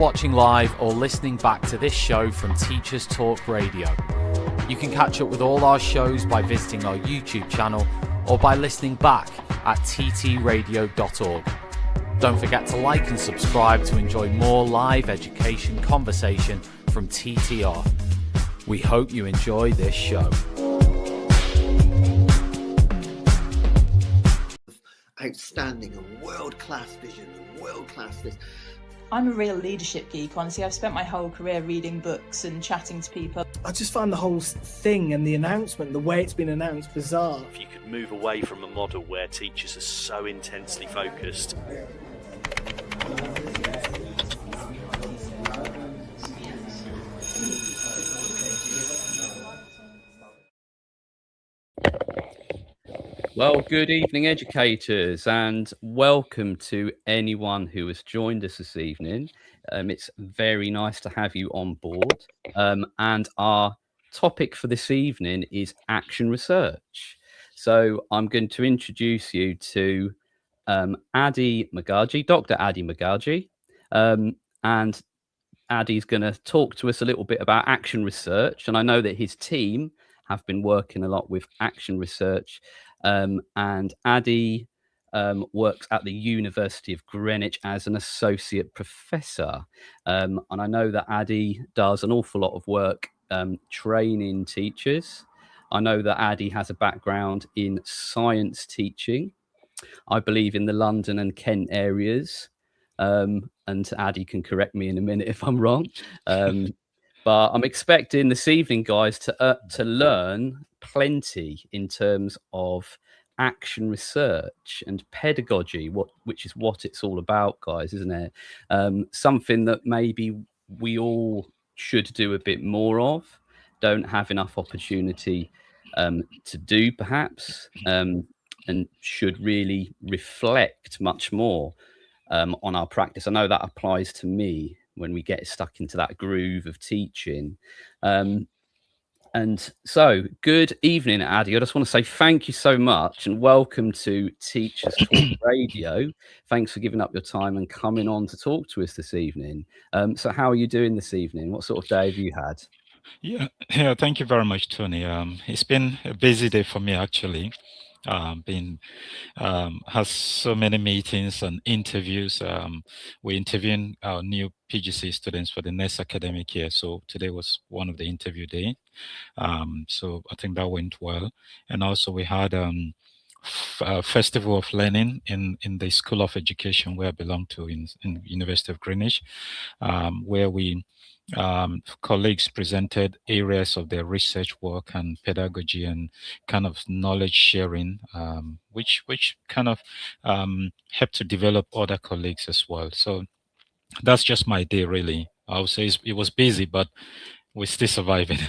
Watching live or listening back to this show from Teachers Talk Radio. You can catch up with all our shows by visiting our YouTube channel or by listening back at ttradio.org. Don't forget to like and subscribe to enjoy more live education conversation from TTR. We hope you enjoy this show. Outstanding and world-class vision and world-class this. I'm a real leadership geek, honestly. I've spent my whole career reading books and chatting to people. I just find the whole thing and the announcement, the way it's been announced, bizarre. If you could move away from a model where teachers are so intensely focused. Well, good evening, educators, and welcome to anyone who has joined us this evening. It's very nice to have you on board. And our topic for this evening is action research. So I'm going to introduce you to Ade Magaji, Dr. Ade Magaji. And Ade's going to talk to us a little bit about action research. And I know that his team have been working a lot with action research. And Ade works at the University of Greenwich as an associate professor. And I know that Ade does an awful lot of work training teachers. I know that Ade has a background in science teaching, I believe in the London and Kent areas. And Ade can correct me in a minute if I'm wrong. But I'm expecting this evening, guys, to learn plenty in terms of action research and pedagogy, which is what it's all about, guys, isn't it? Something that maybe we all should do a bit more of, don't have enough opportunity to do, perhaps, and should really reflect much more on our practice. I know that applies to me when we get stuck into that groove of teaching. And so, good evening, Ade. I just want to say thank you so much and welcome to Teachers Talk Radio. Thanks for giving up your time and coming on to talk to us this evening. So how are you doing this evening? What sort of day have you had? Yeah, thank you very much, Tony. It's been a busy day for me, actually. Has so many meetings and interviews. We're interviewing our new PGC students for the next academic year. So today was one of the interview day. So I think that went well. And also we had a Festival of Learning in the School of Education where I belong to in University of Greenwich, where we colleagues presented areas of their research work and pedagogy and kind of knowledge sharing, which kind of helped to develop other colleagues as well. So that's just my day, really. I would say it was busy, but we're still surviving.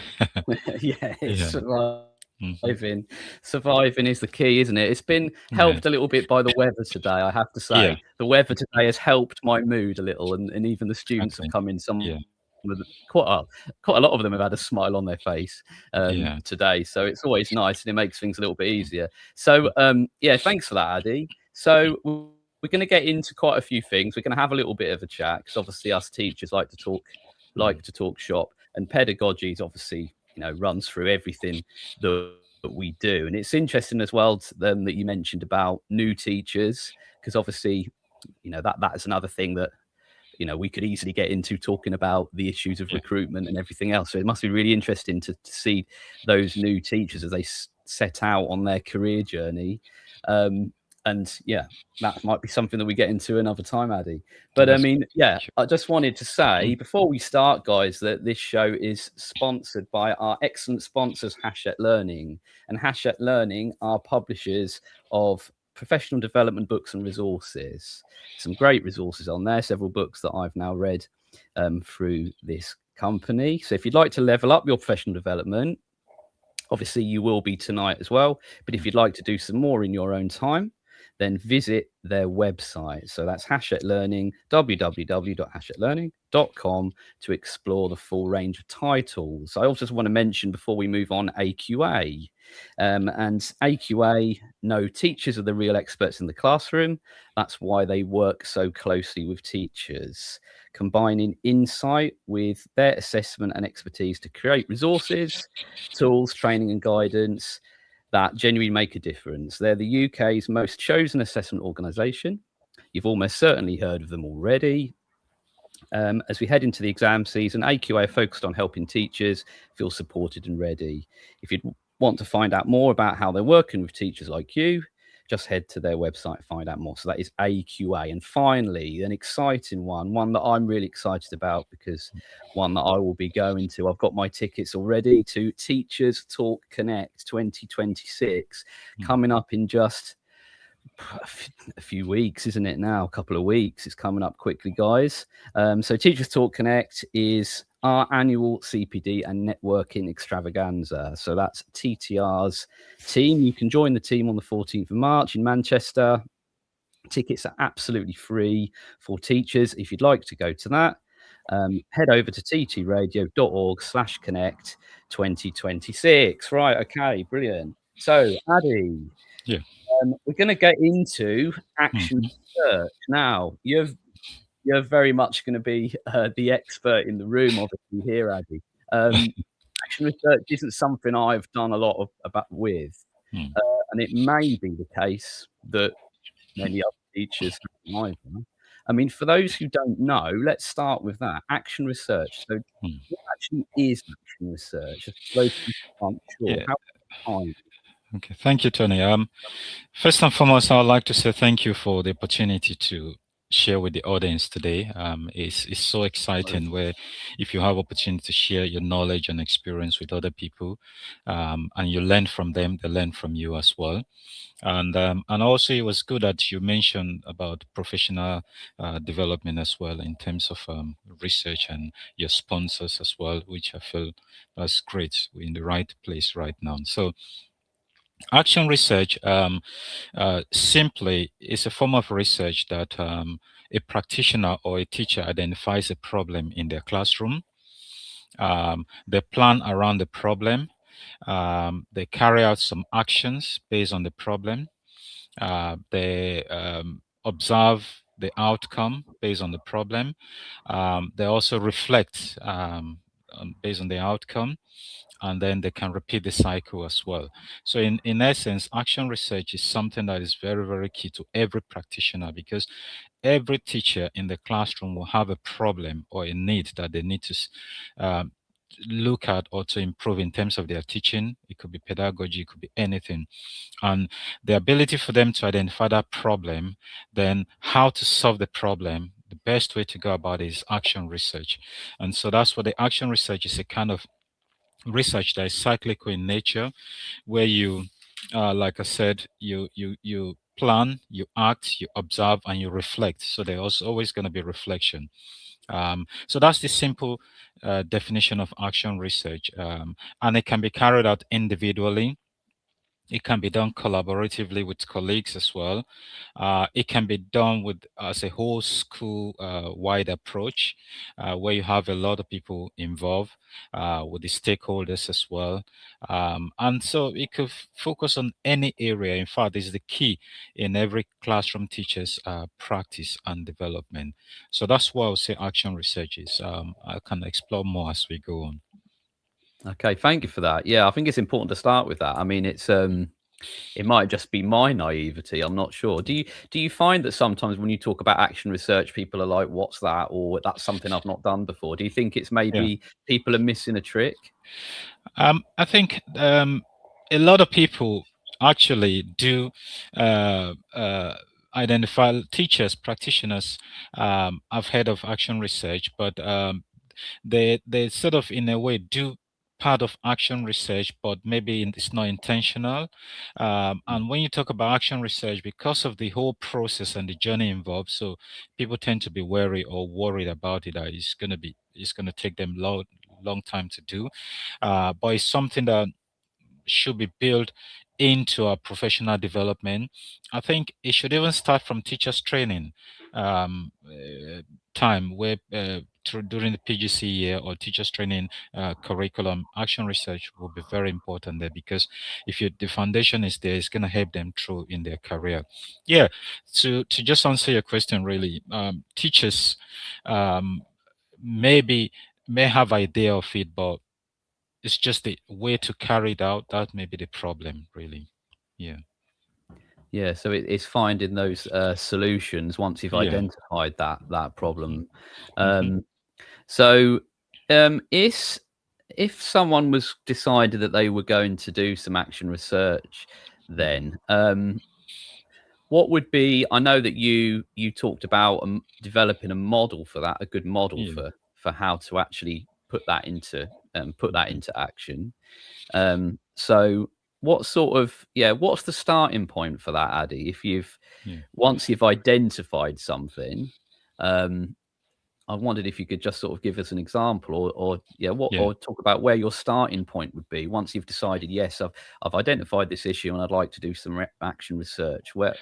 Yeah, it's surviving. Surviving is the key, isn't it? It's been helped a little bit by the weather today, I have to say. Yeah. The weather today has helped my mood a little, and even the students have come in quite a lot of them have had a smile on their face today, so it's always nice and it makes things a little bit easier. So thanks for that, Ade. So we're going to get into quite a few things. We're going to have a little bit of a chat because obviously us teachers like to talk shop, and pedagogy is obviously runs through everything that we do. And it's interesting as well that you mentioned about new teachers, because obviously that is another thing that we could easily get into, talking about the issues of recruitment and everything else. So it must be really interesting to see those new teachers as they set out on their career journey. And that might be something that we get into another time, Ade. But I just wanted to say before we start, guys, that this show is sponsored by our excellent sponsors, Hachette Learning. And Hachette Learning are publishers of professional development books and resources. Some great resources on there, several books that I've now read through this company. So if you'd like to level up your professional development, obviously you will be tonight as well, but if you'd like to do some more in your own time, then visit their website. So that's Hachette Learning, www.hachettelearning.com, to explore the full range of titles. I also just want to mention before we move on AQA. And AQA know teachers are the real experts in the classroom. That's why they work so closely with teachers, combining insight with their assessment and expertise to create resources, tools, training and guidance that genuinely make a difference. They're the UK's most chosen assessment organisation. You've almost certainly heard of them already. As we head into the exam season, AQA are focused on helping teachers feel supported and ready. If you'd want to find out more about how they're working with teachers like you, just head to their website and find out more. So that is AQA. And finally, an exciting one that I'm really excited about, because one that I will be going to. I've got my tickets already to Teachers Talk Connect 2026, coming up in just a few weeks, isn't it now? A couple of weeks. It's coming up quickly, guys. So Teachers Talk Connect is our annual CPD and networking extravaganza. So that's TTR's team. You can join the team on the 14th of March in Manchester. Tickets are absolutely free for teachers. If you'd like to go to that, head over to ttradio.org/connect 2026. Right, okay, brilliant. So, Ade, Yeah. we're going to get into action research now. You're very much going to be the expert in the room, obviously, here, Ade. Action research isn't something I've done a lot with, and it may be the case that many other teachers haven't either. I mean, for those who don't know, let's start with that. Action research. So, what actually is action research? For those who aren't sure, Yeah. how time? Okay, thank you, Tony. First and foremost, I would like to say thank you for the opportunity to share with the audience today. It's so exciting where if you have opportunity to share your knowledge and experience with other people, and you learn from them, they learn from you as well. And also it was good that you mentioned about professional development as well in terms of research and your sponsors as well, which I feel that's great. We're in the right place right now. So action research simply is a form of research that a practitioner or a teacher identifies a problem in their classroom. They plan around the problem. They carry out some actions based on the problem. They observe the outcome based on the problem. They also reflect based on the outcome, and then they can repeat the cycle as well. So in essence, action research is something that is very, very key to every practitioner, because every teacher in the classroom will have a problem or a need that they need to look at or to improve in terms of their teaching. It could be pedagogy, it could be anything. And the ability for them to identify that problem, then how to solve the problem, the best way to go about it is action research. And so that's what the action research is, a kind of research that is cyclical in nature, where you, like I said, you plan, you act, you observe, and you reflect. So there's always going to be reflection. So that's the simple definition of action research, and it can be carried out individually. It can be done collaboratively with colleagues as well. It can be done with as a whole school wide approach, where you have a lot of people involved with the stakeholders as well. And so it could focus on any area. In fact, this is the key in every classroom teacher's practice and development. So that's why I would say action research is. I can explore more as we go on. Okay, thank you for that. Yeah, I think it's important to start with that. I mean, it's it might just be my naivety. I'm not sure. Do you find that sometimes when you talk about action research, people are like, "What's that?" or "That's something I've not done before." Do you think it's maybe people are missing a trick? I think a lot of people actually do identify teachers, practitioners. I've heard of action research, but they sort of in a way do part of action research, but maybe it's not intentional. And when you talk about action research, because of the whole process and the journey involved, so people tend to be wary or worried about it, that it's going to take them long time to do. But it's something that should be built into our professional development. I think it should even start from teachers training time, where during the PGC year or teachers training curriculum, action research will be very important there, because if the foundation is there, it's going to help them through in their career. Yeah, to just answer your question, really, teachers maybe may have idea of it, but it's just the way to carry it out that may be the problem, really. Yeah. Yeah, so it's finding those solutions once you've Yeah. identified that problem. Mhm. So, if someone was decided that they were going to do some action research, then what would be? I know that you talked about developing a model for that, a good model Yeah. for how to actually put that into action. So what sort of what's the starting point for that, Addy? If you've Yeah. once you've identified something, I wondered if you could just sort of give us an example, Yeah. or talk about where your starting point would be once you've decided, yes, I've identified this issue and I'd like to do some action research. What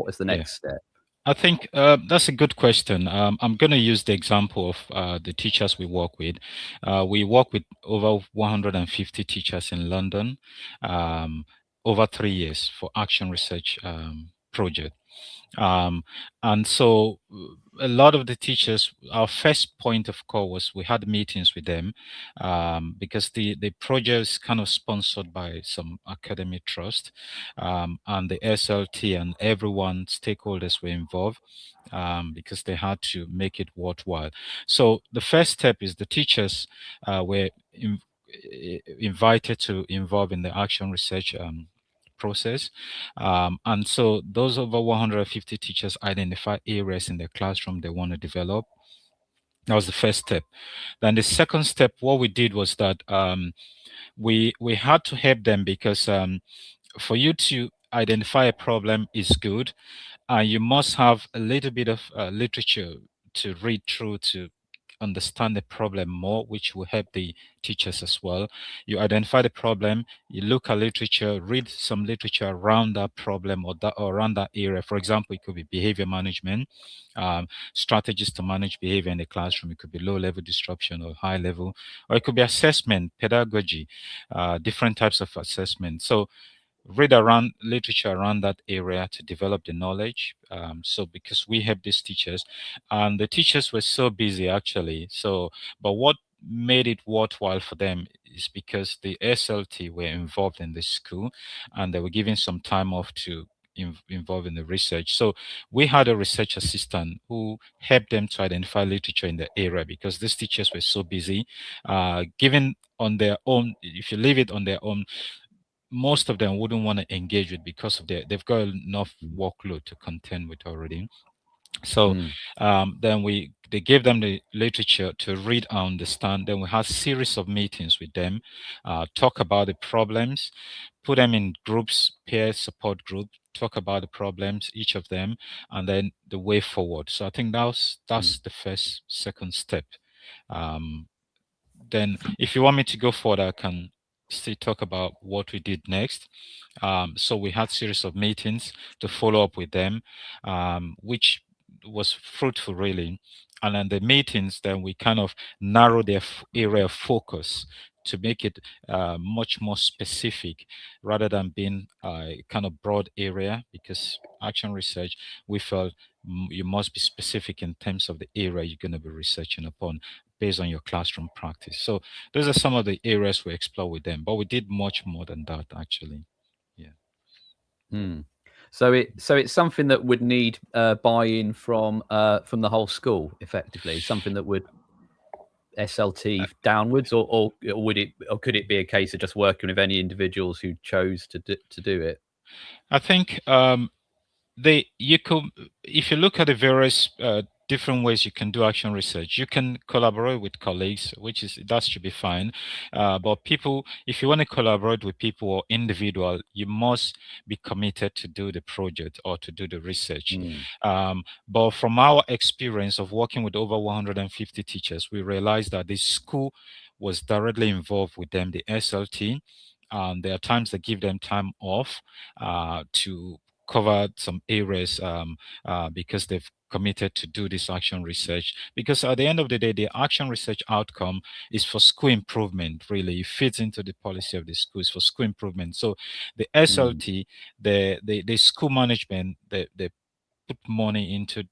is the Yeah. next step? I think that's a good question. I'm going to use the example of the teachers we work with. We work with over 150 teachers in London over 3 years for action research project. Um, and so a lot of the teachers, our first point of call was we had meetings with them because the project is kind of sponsored by some academic trust, and the SLT and everyone, stakeholders were involved because they had to make it worthwhile. So the first step is the teachers were invited to involve in the action research process. And so those over 150 teachers identify areas in their classroom they want to develop. That was the first step. Then the second step, what we did was that we had to help them, because for you to identify a problem is good, you must have a little bit of literature to read through to understand the problem more, which will help the teachers as well. You identify the problem, you look at literature, read some literature around that problem or around that area. For example, it could be behavior management, strategies to manage behavior in the classroom. It could be low level disruption or high level, or it could be assessment, pedagogy, different types of assessment. So read around literature around that area to develop the knowledge. So because we have these teachers, and the teachers were so busy actually. So, but what made it worthwhile for them is because the SLT were involved in the school, and they were given some time off to involve in the research. So we had a research assistant who helped them to identify literature in the area, because these teachers were so busy. Given on their own, if you leave it on their own, most of them wouldn't want to engage with, because of they've got enough workload to contend with already. So Mm, then they gave them the literature to read and understand. Then we had series of meetings with them, talk about the problems, put them in groups, peer support group, talk about the problems, each of them, and then the way forward. So I think that's mm, the first, second step. Um, then if you want me to go further, I can still talk about what we did next. So we had series of meetings to follow up with them, which was fruitful really. And then the meetings, then we kind of narrow their area of focus to make it much more specific, rather than being a kind of broad area, because action research, we felt you must be specific in terms of the area you're going to be researching upon based on your classroom practice. So those are some of the areas we explore with them, but we did much more than that actually. Yeah. mm. So it's something that would need buy-in from the whole school, effectively. Something that would SLT downwards, or would it, or could it be a case of just working with any individuals who chose to do it? I think you could, if you look at the various different ways you can do action research, you can collaborate with colleagues, that should be fine. But people, if you want to collaborate with people or individual, you must be committed to do the project or to do the research. Mm, But from our experience of working with over 150 teachers, we realized that the school was directly involved with them, the SLT, There are times they give them time off to cover some areas because they've committed to do this action research. Because at the end of the day, the action research outcome is for school improvement. Really, it fits into the policy of the schools for school improvement. So the SLT, the school management, they put money into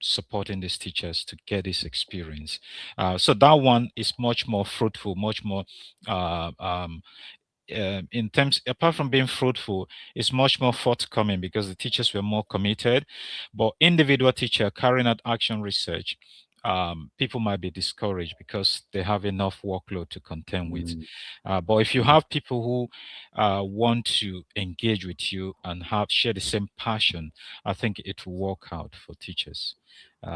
supporting these teachers to get this experience. So that one is much more fruitful, much more uh, um, in terms, apart from being fruitful, it's much more forthcoming because the teachers were more committed. But individual teacher carrying out action research, people might be discouraged because they have enough workload to contend with. But if you have people who want to engage with you and have share the same passion, I think it will work out for teachers.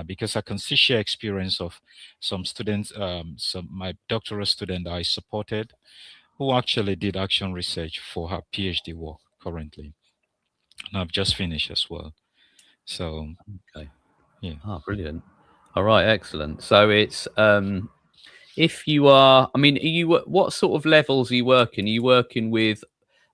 Because I can see share experience of some students, some my doctoral student that I supported, who actually did action research for her PhD work currently. And I've just finished as well. So, Okay. yeah. Ah, brilliant. All right, excellent. So it's if you are, I mean, are you what sort of levels are you working? Are you working with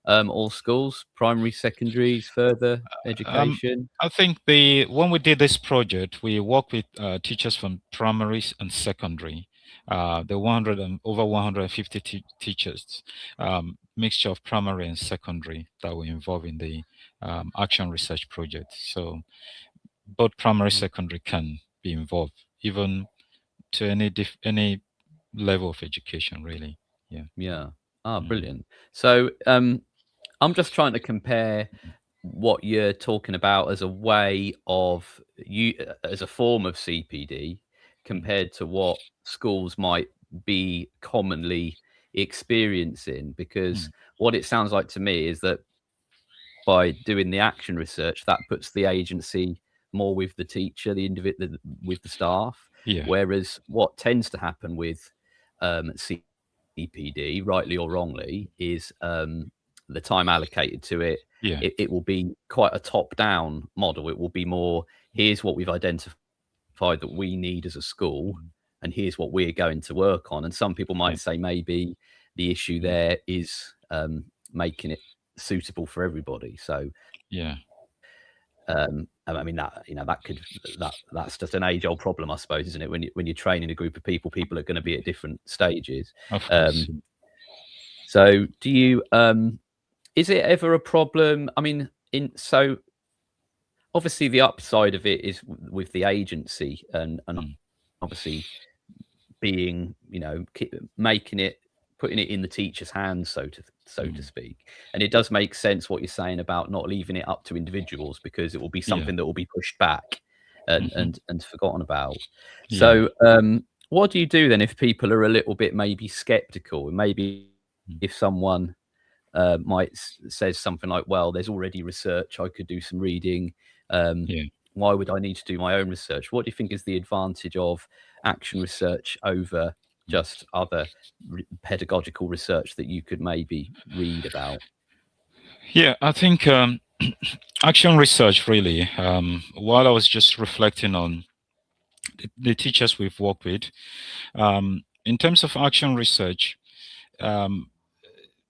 all schools, primary, secondaries, further education? I think when we did this project, we worked with teachers from primary and secondary. The 100 and over 150 teachers, mixture of primary and secondary that were involved in the action research project. So both primary, secondary can be involved, even to any level of education, really. Yeah. Yeah. Ah, Mm. brilliant. So I'm just trying to compare what you're talking about as a way of you as a form of CPD compared to what schools might be commonly experiencing, because what it sounds like to me is that by doing the action research, that puts the agency more with the teacher, the individual, with the staff. Yeah. Whereas what tends to happen with CPD, rightly or wrongly, is the time allocated to it. Yeah. It will be quite a top-down model. It will be more, here's what we've identified that we need as a school, and here's what we're going to work on. And some people might say maybe the issue there is making it suitable for everybody. So Yeah. I mean that that's just an age-old problem, I suppose, isn't it? When you're training a group of people are going to be at different stages. Of course. So do you is it ever a problem? I mean, so obviously the upside of it is with the agency and obviously being, making it, putting it in the teacher's hands, so to speak. And it does make sense what you're saying about not leaving it up to individuals, because it will be something that will be pushed back and forgotten about. So what do you do then if people are a little bit maybe skeptical, and maybe if someone says something like, well, there's already research, I could do some reading, why would I need to do my own research? What do you think is the advantage of action research over just other pedagogical research that you could maybe read about? Yeah, I think action research really, while I was just reflecting on the teachers we've worked with, in terms of action research,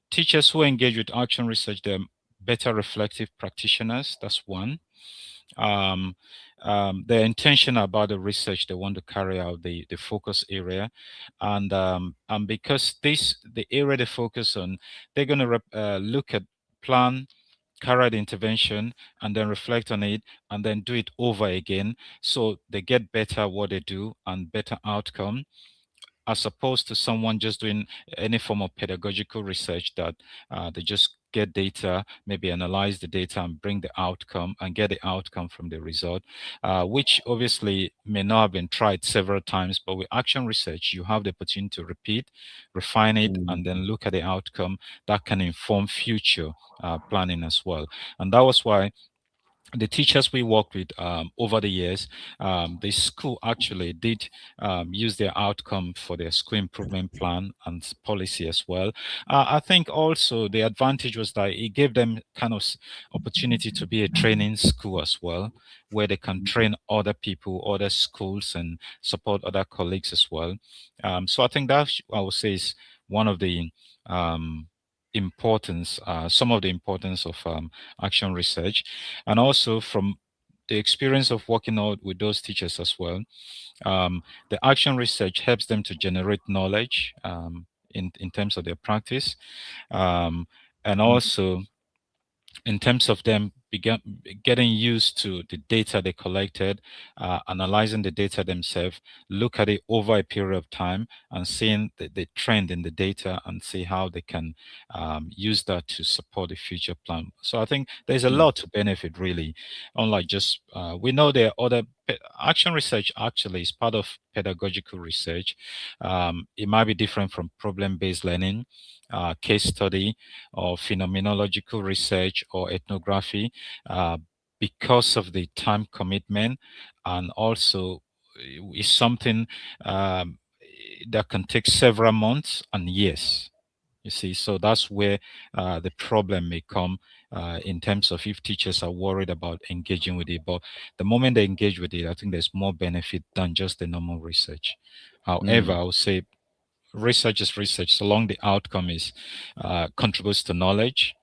teachers who engage with action research, they're better reflective practitioners. That's one. They're intentional about the research they want to carry out, the focus area, and because the area they focus on, they're going to look at, plan, carry out intervention, and then reflect on it, and then do it over again, so they get better at what they do and better outcome, as opposed to someone just doing any form of pedagogical research that they just get data, maybe analyze the data and bring the outcome and get the outcome from the result, which obviously may not have been tried several times. But with action research, you have the opportunity to repeat, refine it, and then look at the outcome that can inform future planning as well. And that was why the teachers we worked with over the years, the school actually did use their outcome for their school improvement plan and policy as well. I think also the advantage was that it gave them kind of opportunity to be a training school as well, where they can train other people, other schools, and support other colleagues as well. So I think that, I would say, is one of the importance, some of the importance of action research, and also from the experience of working out with those teachers as well. The action research helps them to generate knowledge in terms of their practice, and also in terms of them getting used to the data they collected, analyzing the data themselves, look at it over a period of time and seeing the trend in the data and see how they can use that to support the future plan. So I think there's a lot to benefit really, unlike just, we know there are other, action research actually is part of pedagogical research. It might be different from problem-based learning, case study, or phenomenological research or ethnography, because of the time commitment, and also is something that can take several months and years. You see, so that's where the problem may come in terms of if teachers are worried about engaging with it. But the moment they engage with it, I think there's more benefit than just the normal research. However, I would say research is research, so long the outcome is contributes to knowledge,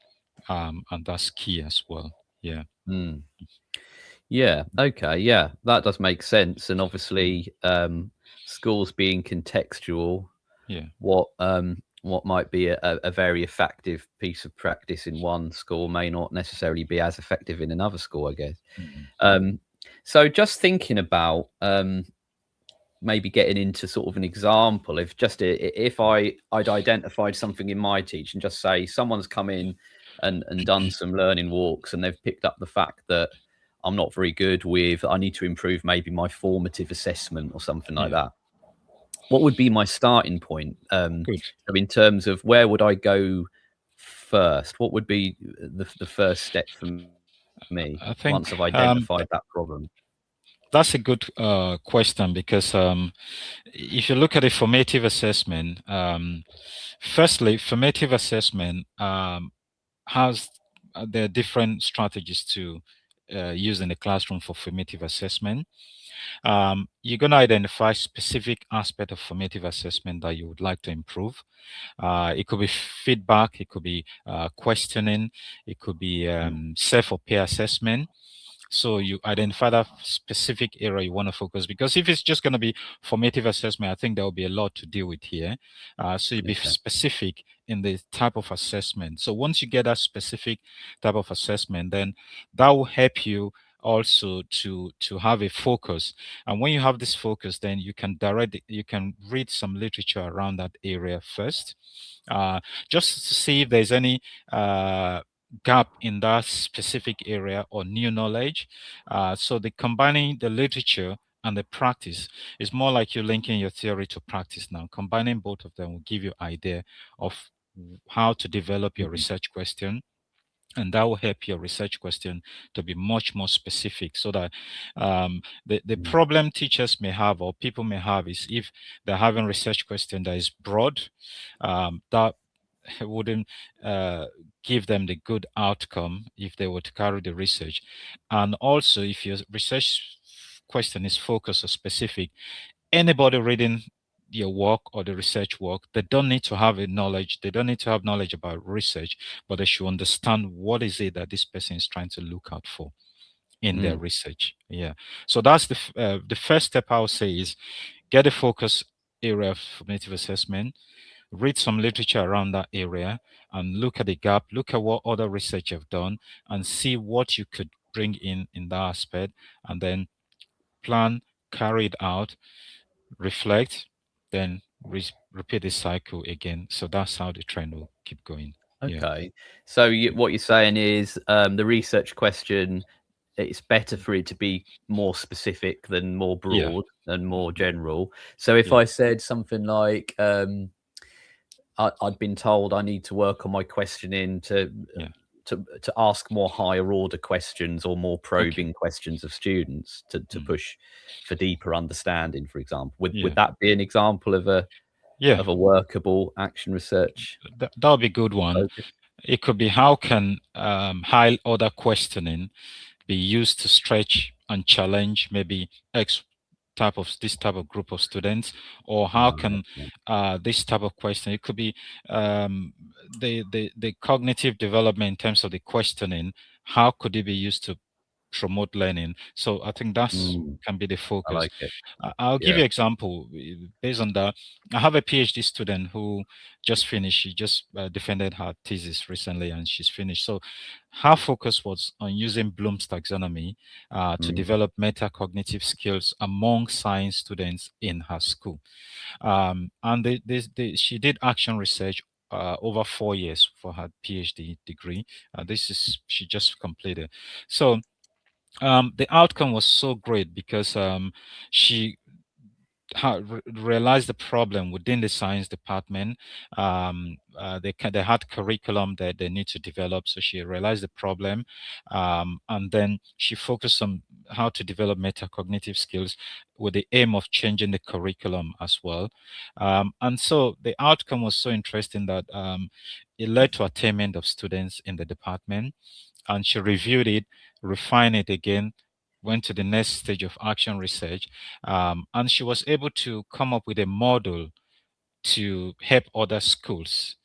and that's key as well. Yeah. Yeah. Okay. Yeah, that does make sense. And obviously, schools being contextual, Yeah. what might be a very effective piece of practice in one school may not necessarily be as effective in another school, I guess. So just thinking about maybe getting into sort of an example, if I'd identified something in my teach and just say someone's come in and done some learning walks and they've picked up the fact that I'm not very good with, I need to improve maybe my formative assessment or something like that. What would be my starting point? Good. So in terms of where would I go first? What would be the first step for me I think once I've identified that problem? that's a good question, because if you look at a formative assessment, firstly, formative assessment has there are different strategies to use in the classroom for formative assessment. You're going to identify specific aspect of formative assessment that you would like to improve. It could be feedback, it could be questioning, it could be self or peer assessment. So you identify that specific area you want to focus, because if it's just going to be formative assessment, I think there will be a lot to deal with here. So you be specific in the type of assessment. So once you get that specific type of assessment, then that will help you also to have a focus. And when you have this focus, then you can you can read some literature around that area first, just to see if there's any gap in that specific area or new knowledge. So the combining the literature and the practice is more like you're linking your theory to practice now. Combining both of them will give you idea of how to develop your research question, and that will help your research question to be much more specific, so that the problem teachers may have or people may have is if they're having research question that is broad, that wouldn't give them the good outcome if they were to carry the research. And also, if your research question is focused or specific, anybody reading your work or the research work, they don't need to have a knowledge, they don't need to have knowledge about research, but they should understand what is it that this person is trying to look out for in their research. Yeah. So that's the first step I would say is get a focus area of formative assessment, read some literature around that area, and look at the gap, look at what other research you've done, and see what you could bring in that aspect, and then plan, carry it out, reflect, then repeat the cycle again. So that's how the trend will keep going. Okay. So what you're saying is the research question, it's better for it to be more specific than more broad and more general. So if I said something like, I'd been told I need to work on my questioning to ask more higher order questions or more probing questions of students to push for deeper understanding, for example. Would that be an example of a workable action research? That would be a good one. Focus? It could be how can high order questioning be used to stretch and challenge maybe X this type of group of students, or how can this type of question, it could be the cognitive development in terms of the questioning, how could it be used to promote learning? So I think that's can be the I focus. like it. I'll give Yeah. you an example based on that. I have a PhD student who just finished. She just defended her thesis recently, and she's finished. So her focus was on using Bloom's taxonomy to develop metacognitive skills among science students in her school. And she did action research over 4 years for her PhD degree. She just completed. So the outcome was so great because she realized the problem within the science department. They had curriculum that they need to develop, so she realized the problem, and then she focused on how to develop metacognitive skills with the aim of changing the curriculum as well. And so the outcome was so interesting that it led to attainment of students in the department, and she reviewed it, refined it again, went to the next stage of action research, and she was able to come up with a model to help other schools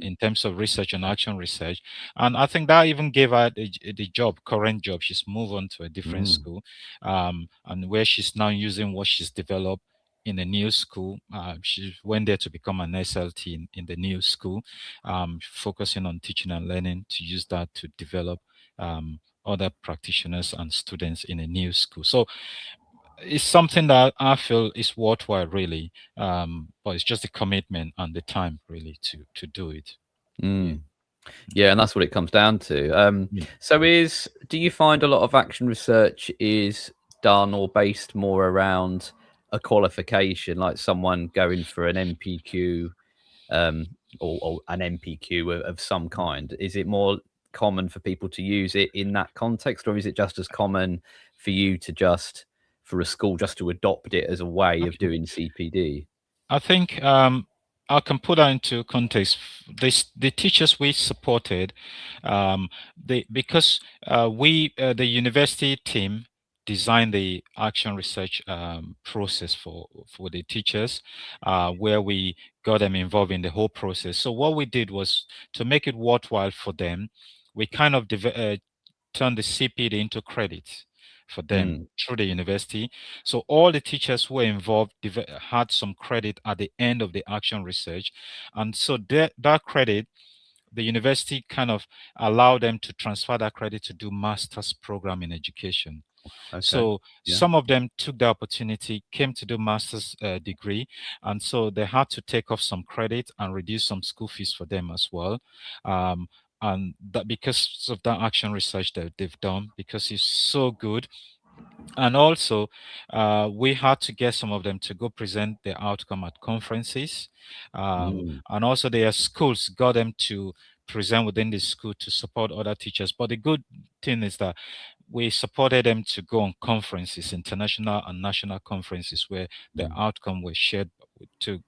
in terms of research and action research. And I think that even gave her the current job. She's moved on to a different school, and where she's now using what she's developed in a new school. She went there to become an SLT in the new school, focusing on teaching and learning, to use that to develop other practitioners and students in a new school. So it's something that I feel is worthwhile, really. But it's just the commitment and the time, really, to do it. Yeah, and that's what it comes down to. So do you find a lot of action research is done or based more around a qualification, like someone going for an MPQ or an MPQ of some kind? Is it more common for people to use it in that context, or is it just as common for you to for a school just to adopt it as a way of doing CPD? I think I can put that into context. The teachers we supported, because the university team designed the action research process for the teachers, where we got them involved in the whole process. So what we did was, to make it worthwhile for them, we kind of turned the CPD into credit for them through the university. So all the teachers who were involved had some credit at the end of the action research. And so that credit, the university kind of allowed them to transfer that credit to do master's program in education. Okay. So some of them took the opportunity, came to do master's degree, and so they had to take off some credit and reduce some school fees for them as well. And that, because of that action research that they've done, because it's so good. And also, we had to get some of them to go present their outcome at conferences. And also their schools got them to present within the school to support other teachers. But the good thing is that we supported them to go on conferences, international and national conferences, where the outcome was shared to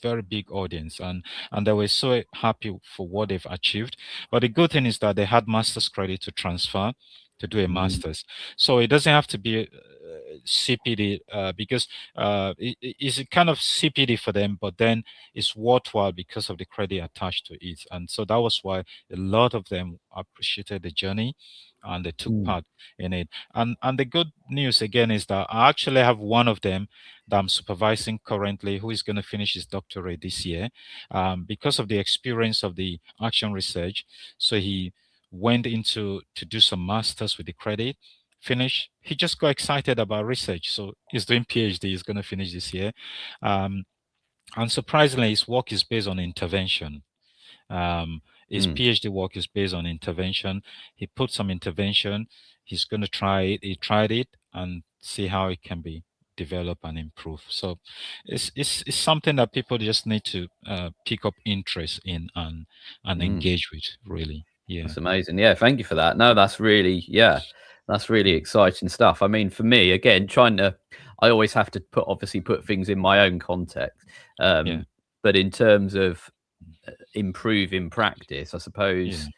very big audience, and they were so happy for what they've achieved. But the good thing is that they had master's credit to transfer to do a master's, so it doesn't have to be CPD, because it's a kind of CPD for them, but then it's worthwhile because of the credit attached to it. And so that was why a lot of them appreciated the journey and they took part in it. And the good news again is that I actually have one of them that I'm supervising currently, who is going to finish his doctorate this year, because of the experience of the action research. So he went into to do some masters with the credit, finish. He just got excited about research, so he's doing PhD. He's going to finish this year, and surprisingly, his work is based on intervention. His PhD work is based on intervention. He put some intervention. He's going to try it. He tried it and see how it can be developed and improved. So it's something that people just need to pick up interest in and engage with, really. Yeah, that's amazing. Yeah, thank you for that. No, that's really exciting stuff. I mean, for me, again, I always have to put things in my own context. But in terms of improving practice, I suppose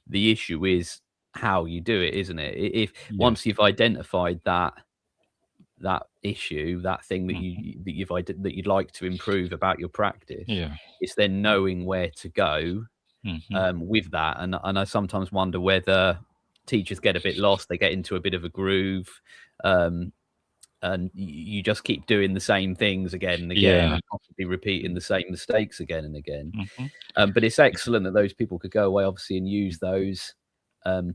the issue is how you do it, isn't it? If once you've identified that that issue, that thing that that you'd like to improve about your practice. Yeah. It's then knowing where to go with that, and I sometimes wonder whether teachers get a bit lost. They get into a bit of a groove, and you just keep doing the same things again and again, Yeah. and possibly repeating the same mistakes again and again. Mm-hmm. But it's excellent that those people could go away, obviously, and use those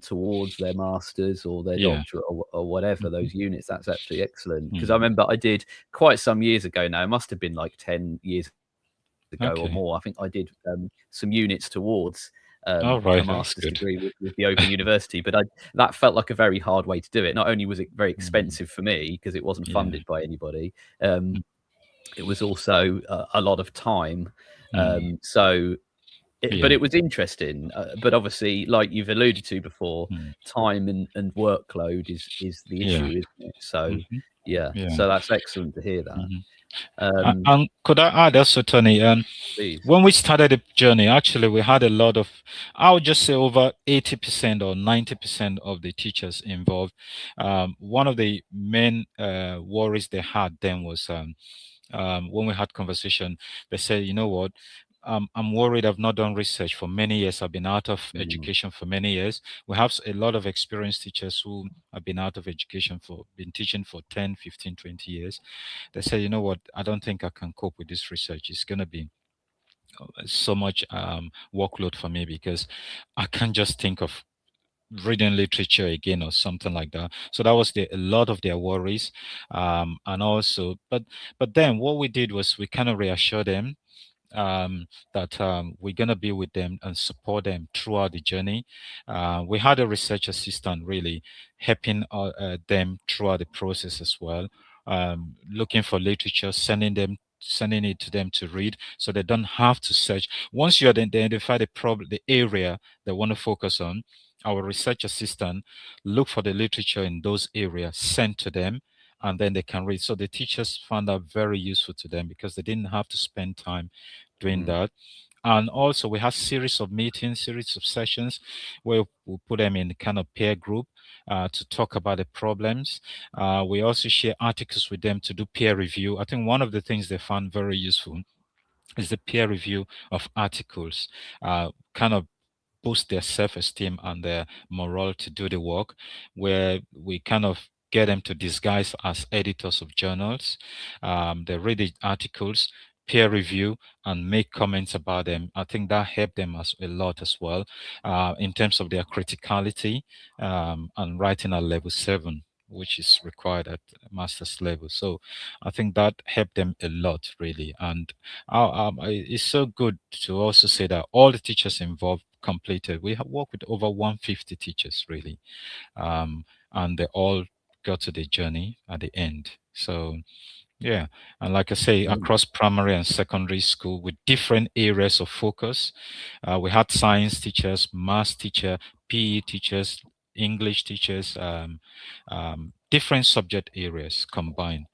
towards their masters or their Yeah. doctorate or whatever, those units. That's absolutely excellent. Because I remember I did quite some years ago now, it must have been like 10 years ago or more. I think I did some units towards All right, a that's master's good. degree with the Open University, but that felt like a very hard way to do it. Not only was it very expensive for me because it wasn't funded by anybody, it was also a lot of time. But it was interesting. But obviously, like you've alluded to before, time and workload is the issue, isn't it? So so that's excellent to hear that. And could I add also, Tony? Please. When we started the journey, actually, we had a lot of, I would just say over 80% or 90% of the teachers involved. One of the main worries they had then was when we had conversation, they said, you know what, I'm worried. I've not done research for many years. I've been out of education for many years. We have a lot of experienced teachers who have been out of education been teaching for 10, 15, 20 years. They say, you know what, I don't think I can cope with this research. It's going to be so much workload for me because I can't just think of reading literature again or something like that. So that was a lot of their worries. And also, but then what we did was we kind of reassured them that we're going to be with them and support them throughout the journey. We had a research assistant really helping them throughout the process as well, looking for literature, sending it to them to read so they don't have to search. Once you identify the problem, the area they want to focus on, our research assistant look for the literature in those areas, sent to them, and then they can read. So the teachers found that very useful to them because they didn't have to spend time doing that. And also we have series of meetings, series of sessions where we put them in kind of peer group to talk about the problems. We also share articles with them to do peer review. I think one of the things they found very useful is the peer review of articles, kind of boost their self-esteem and their morale to do the work, where we kind of get them to disguise as editors of journals. They read the articles, peer review, and make comments about them. I think that helped them a lot as well in terms of their criticality and writing at level 7, which is required at master's level. So I think that helped them a lot, really. And it's so good to also say that all the teachers involved completed. We have worked with over 150 teachers, really. And they all got to the journey at the end. So yeah, and like I say, across primary and secondary school with different areas of focus. We had science teachers, math teacher, PE teachers, English teachers, different subject areas combined.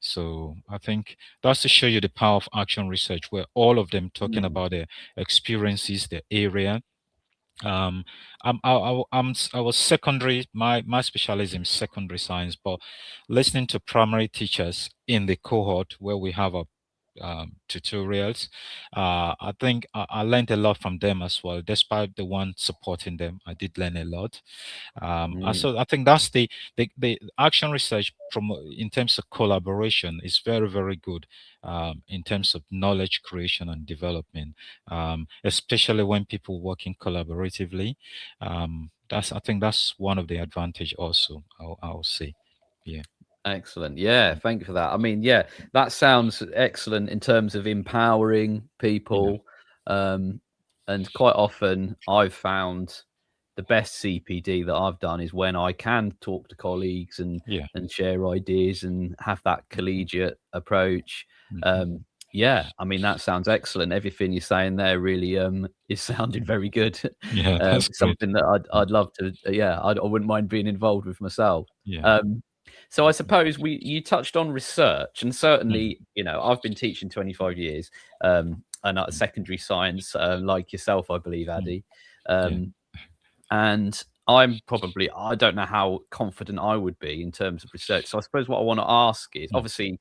So I think that's to show you the power of action research, where all of them talking about their experiences, their area. I was secondary. My specialism is secondary science, but listening to primary teachers in the cohort where we have our tutorials, I think I learned a lot from them as well. Despite the one supporting them, I did learn a lot. So I think that's the action research in terms of collaboration is very, very good in terms of knowledge creation and development, especially when people working collaboratively. I think that's one of the advantage also, I'll say. Yeah. Excellent. Yeah, thank you for that. I mean, yeah, that sounds excellent in terms of empowering people. And quite often I've found the best CPD that I've done is when I can talk to colleagues and share ideas and have that collegiate approach. Yeah, I mean, that sounds excellent. Everything you're saying there really is sounding very good. Yeah, that's something that I'd love to. I wouldn't mind being involved with myself. Yeah. So I suppose you touched on research, and certainly, I've been teaching 25 years, and secondary science, like yourself, I believe, Ade. And I don't know how confident I would be in terms of research. So I suppose what I want to ask is, obviously,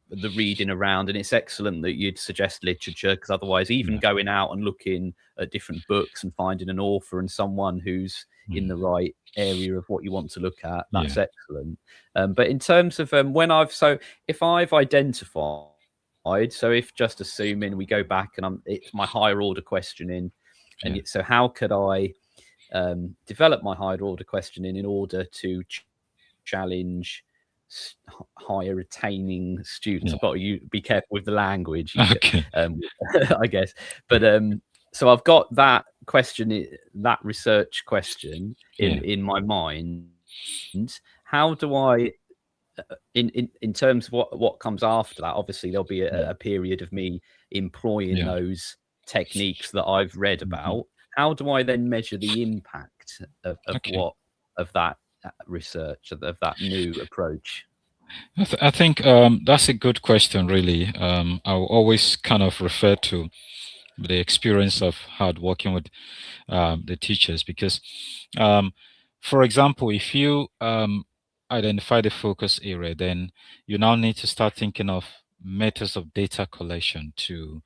the reading around, and it's excellent that you'd suggest literature, because otherwise even going out and looking at different books and finding an author and someone who's in the right area of what you want to look at, that's excellent. But in terms of if I've identified, so if just assuming we go back and it's my higher order questioning, and so how could I develop my higher order questioning in order to challenge higher attaining students? I've got to be careful with the language, I guess. But so I've got that question, that research question in my mind. How do I, in terms of what comes after that? Obviously, there'll be a period of me employing those techniques that I've read about. How do I then measure the impact of that research, of that new approach? I think that's a good question, really. I'll always kind of refer to the experience of hard working with the teachers, because, for example, if you identify the focus area, then you now need to start thinking of methods of data collection to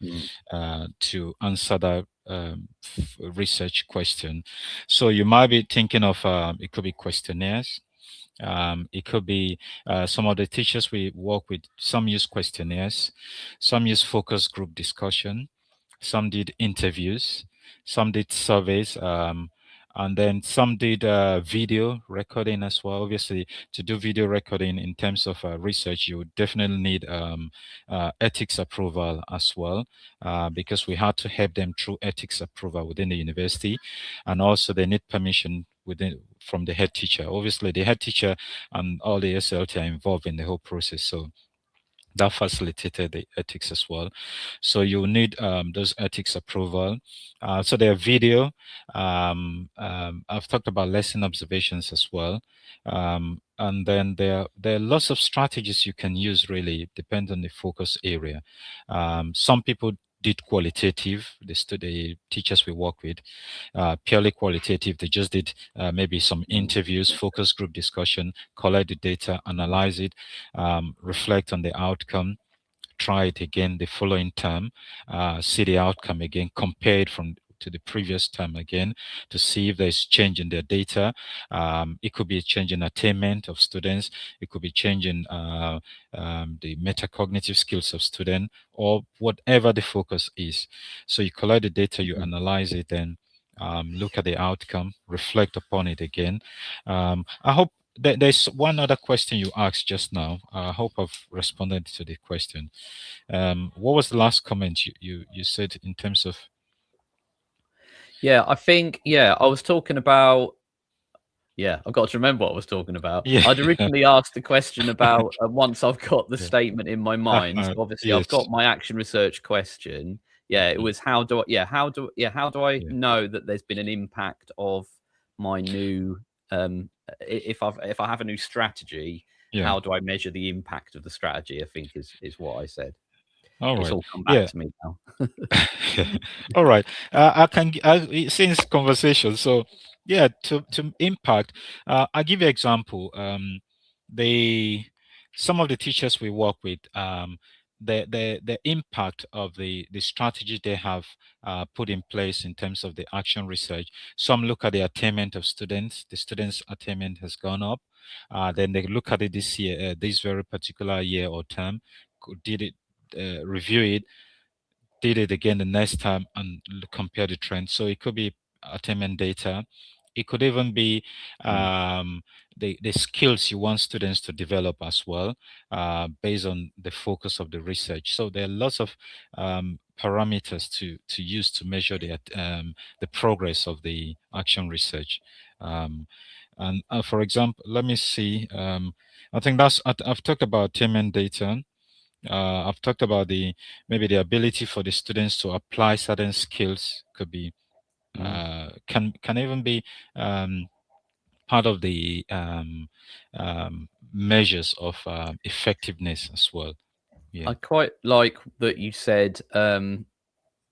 answer that research question. So you might be thinking of it could be questionnaires. It could be some of the teachers we work with, some use questionnaires, some use focus group discussion, some did interviews, some did surveys, and then some did video recording as well. Obviously, to do video recording in terms of research, you would definitely need ethics approval as well, because we had to help them through ethics approval within the university, and also they need permission from the head teacher. Obviously, the head teacher and all the SLT are involved in the whole process, so that facilitated the ethics as well. So you need those ethics approval. So their video. I've talked about lesson observations as well. And then there are lots of strategies you can use, really, depend on the focus area. Some people did qualitative, the teachers we work with, purely qualitative. They just did maybe some interviews, focus group discussion, collect the data, analyze it, reflect on the outcome, try it again the following term, see the outcome again, compare it to the previous term again to see if there's change in their data. It could be a change in attainment of students. It could be change in the metacognitive skills of students, or whatever the focus is. So you collect the data, you analyze it, and look at the outcome, reflect upon it again. I hope there's one other question you asked just now. I hope I've responded to the question. What was the last comment you said in terms of? Yeah, I think, I was talking about, I've got to remember what I was talking about. I'd originally asked the question about once I've got the statement in my mind. So obviously, I've got my action research question. It was how do I know that there's been an impact of my new if I have a new strategy, how do I measure the impact of the strategy? I think is what I said. All right. It's all come back to me now. All right. Since conversation, so to impact, I'll give you an example. Some of the teachers we work with, the impact of the strategy they have put in place in terms of the action research. Some look at the attainment of students. The students' attainment has gone up. Then they look at it this year, this very particular year or term, review it, did it again the next time, and compare the trend. So it could be attainment data. It could even be the skills you want students to develop as well, based on the focus of the research. So there are lots of parameters to use to measure the progress of the action research. And for example, let me see. I think I've talked about attainment data. I've talked about maybe the ability for the students to apply certain skills. Could be can even be part of the measures of effectiveness as well. I quite like that you said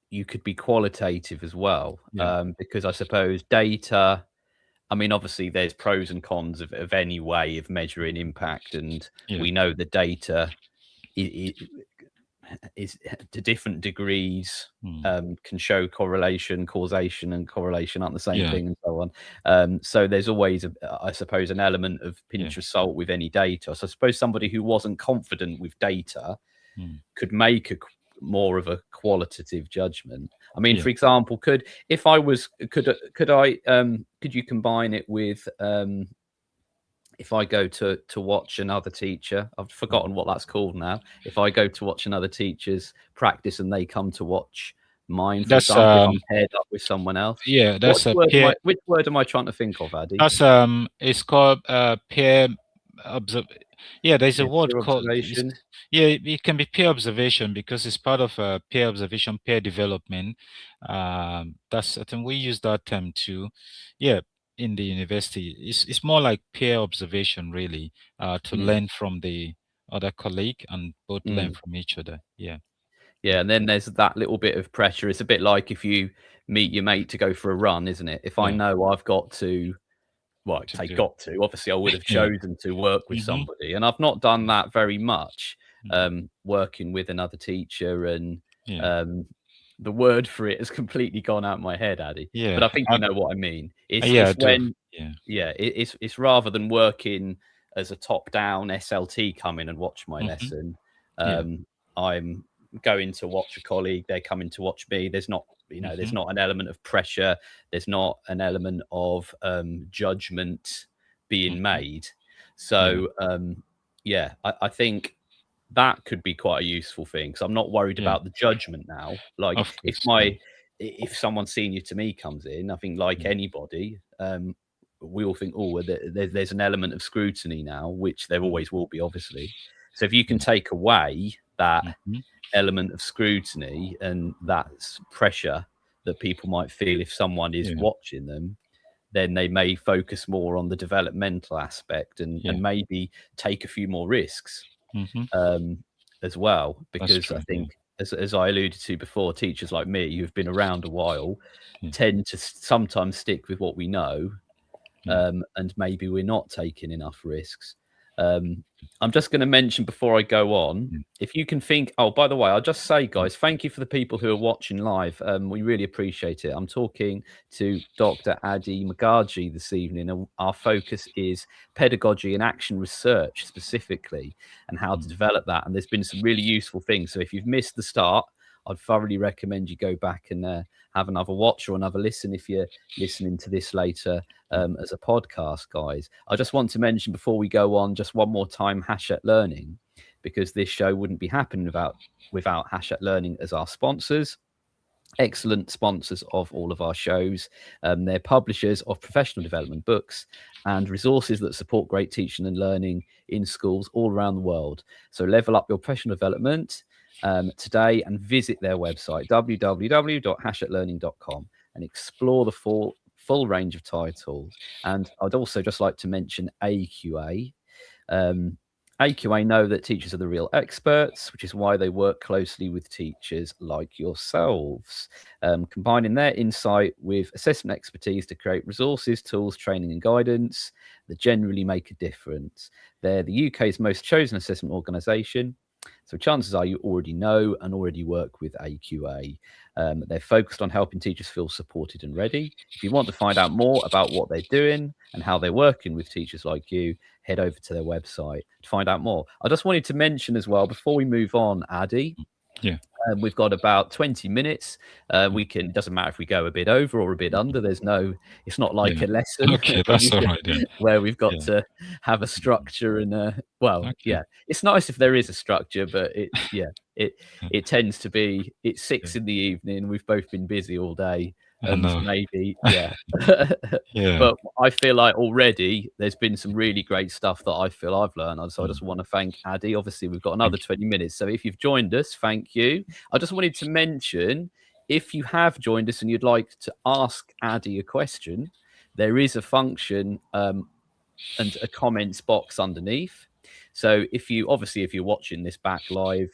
you could be qualitative as well, because I suppose data I mean, obviously, there's pros and cons of any way of measuring impact, and Yeah. we know the data is to different degrees can show correlation, causation, and correlation aren't the same thing, and so on. So there's always, I suppose, an element of pinch of salt with any data. So I suppose somebody who wasn't confident with data could make more of a qualitative judgment. I mean, for example, could you combine it with if I go to watch another teacher, I've forgotten what that's called now. If I go to watch another teacher's practice and they come to watch mine, for example, if I'm paired up with someone else. Yeah, that's Which word am I trying to think of, Ade? That's it's called peer Yeah, there's a word called observation. it can be peer observation because it's part of peer observation, peer development. That's I think we use that term too. Yeah, in the university, it's more like peer observation, really, to learn from the other colleague and both learn from each other. Yeah. Yeah, and then there's that little bit of pressure. It's a bit like if you meet your mate to go for a run, isn't it? If I know I've got to, well, obviously I would have chosen to work with somebody, and I've not done that very much, working with another teacher, and the word for it has completely gone out of my head, Ade. Yeah. But I think you know what I mean. It's when it's rather than working as a top-down SLT, come in and watch my lesson. I'm going to watch a colleague, they're coming to watch me. There's not, there's not an element of pressure, there's not an element of judgment being made. So I think that could be quite a useful thing, because I'm not worried about the judgment now. Like if someone senior to me comes in, I think like anybody, we all think, oh, there's an element of scrutiny now, which there always will be, obviously. So if you can take away that element of scrutiny and that pressure that people might feel if someone is watching them, then they may focus more on the developmental aspect and maybe take a few more risks as well. Because I think, as I alluded to before, teachers like me who've been around a while tend to sometimes stick with what we know, and maybe we're not taking enough risks. I'm just going to mention before I go on, if you can think, oh, by the way, I'll just say, guys, thank you for the people who are watching live. We really appreciate it. I'm talking to Dr. Ade Magaji this evening, and our focus is pedagogy and action research specifically, and how to develop that. And there's been some really useful things. So if you've missed the start, I'd thoroughly recommend you go back and have another watch or another listen if you're listening to this later as a podcast, guys. I just want to mention before we go on just one more time Hachette Learning, because this show wouldn't be happening without Hachette Learning as our sponsors. Excellent sponsors of all of our shows. They're publishers of professional development books and resources that support great teaching and learning in schools all around the world. So level up your professional development today and visit their website www.hachetlearning.com and explore the full range of titles. And I'd also just like to mention AQA. AQA know that teachers are the real experts, which is why they work closely with teachers like yourselves, combining their insight with assessment expertise to create resources, tools, training and guidance that generally make a difference. They're the UK's most chosen assessment organisation. So chances are you already know and already work with AQA. They're focused on helping teachers feel supported and ready. If you want to find out more about what they're doing and how they're working with teachers like you, head over to their website to find out more. I just wanted to mention as well, before we move on, Ade, we've got about 20 minutes. It doesn't matter if we go a bit over or a bit under. It's not like a lesson. Okay, that's all right. Where we've got to have a structure and it's nice if there is a structure, but it tends to be, it's 6 in the evening. We've both been busy all day. Maybe but I feel like already there's been some really great stuff that I feel I've learned. So I just want to thank Ade. Obviously we've got another 20 minutes, so if you've joined us, thank you. I just wanted to mention, if you have joined us and you'd like to ask Ade a question, there is a function and a comments box underneath. So if you're watching this back live,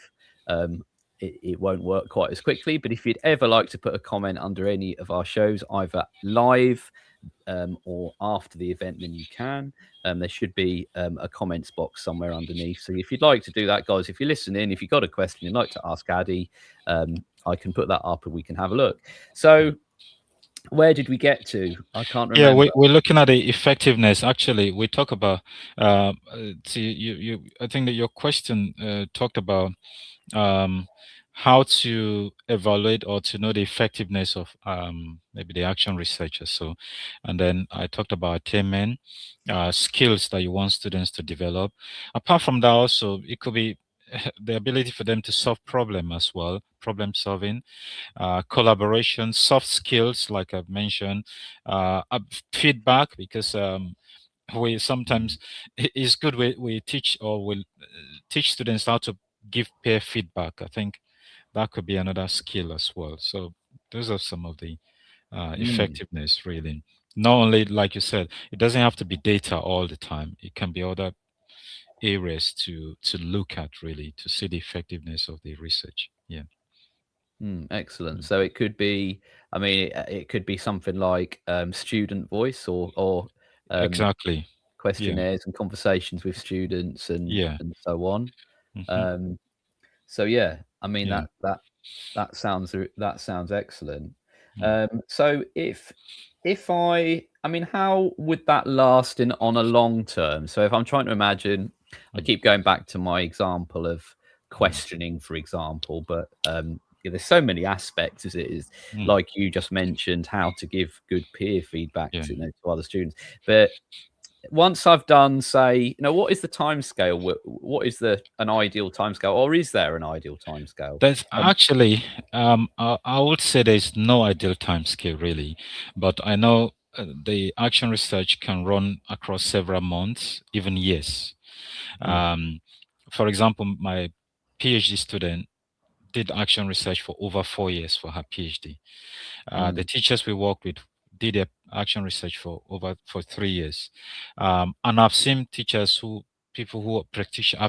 it won't work quite as quickly. But if you'd ever like to put a comment under any of our shows, either live or after the event, then you can. There should be a comments box somewhere underneath. So if you'd like to do that, guys, if you're listening, if you've got a question you'd like to ask Ade, I can put that up and we can have a look. So where did we get to? I can't remember. Yeah, we're looking at the effectiveness. Actually, we talk about. See, I think that your question talked about how to evaluate or to know the effectiveness of maybe the action researcher. So, and then I talked about attainment, skills that you want students to develop. Apart from that, also it could be the ability for them to solve problem as well, problem solving, collaboration, soft skills, like I've mentioned, feedback, because we sometimes it's good we teach or we teach students how to give peer feedback. I think that could be another skill as well. So those are some of the effectiveness, really. Not only, like you said, it doesn't have to be data all the time. It can be other areas to look at, really, to see the effectiveness of the research. Yeah. Excellent. So it could be, I mean, it could be something like student voice or Exactly. questionnaires and conversations with students and so on. So yeah, I mean that sounds excellent. So if I mean, how would that last on a long term? So if I'm trying to imagine, I keep going back to my example of questioning, for example, but there's so many aspects as it is, like you just mentioned, how to give good peer feedback to other students. But once I've done, say, what is the time scale? What is an ideal time scale, or is there an ideal time scale? There's actually, I would say there's no ideal time scale, really, but I know the action research can run across several months, even years. For example, my PhD student did action research for over 4 years for her PhD. The teachers we worked with did their action research for 3 years. And I've seen I've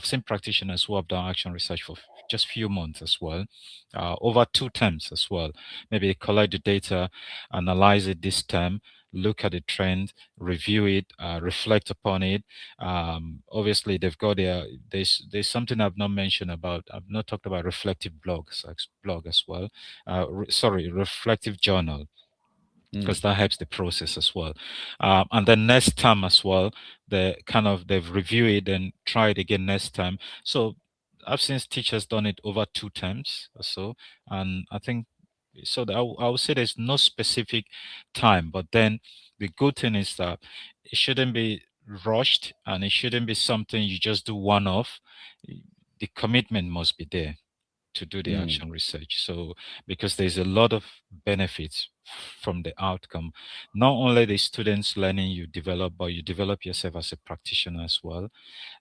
seen practitioners who have done action research for just few months as well, over 2 terms as well. Maybe they collect the data, analyze it this term, look at the trend, review it, reflect upon it. Obviously, they've got there's something I've not mentioned about. I've not talked about reflective blog as well. Reflective journal, because that helps the process as well. And then next time as well, they've reviewed it and try it again next time. So I've seen teachers done it over 2 terms or so, and I think so. I would say there's no specific time, but then the good thing is that it shouldn't be rushed, and it shouldn't be something you just do one off. The commitment must be there to do the action research. So because there's a lot of benefits from the outcome, not only the students learning you develop, but you develop yourself as a practitioner as well.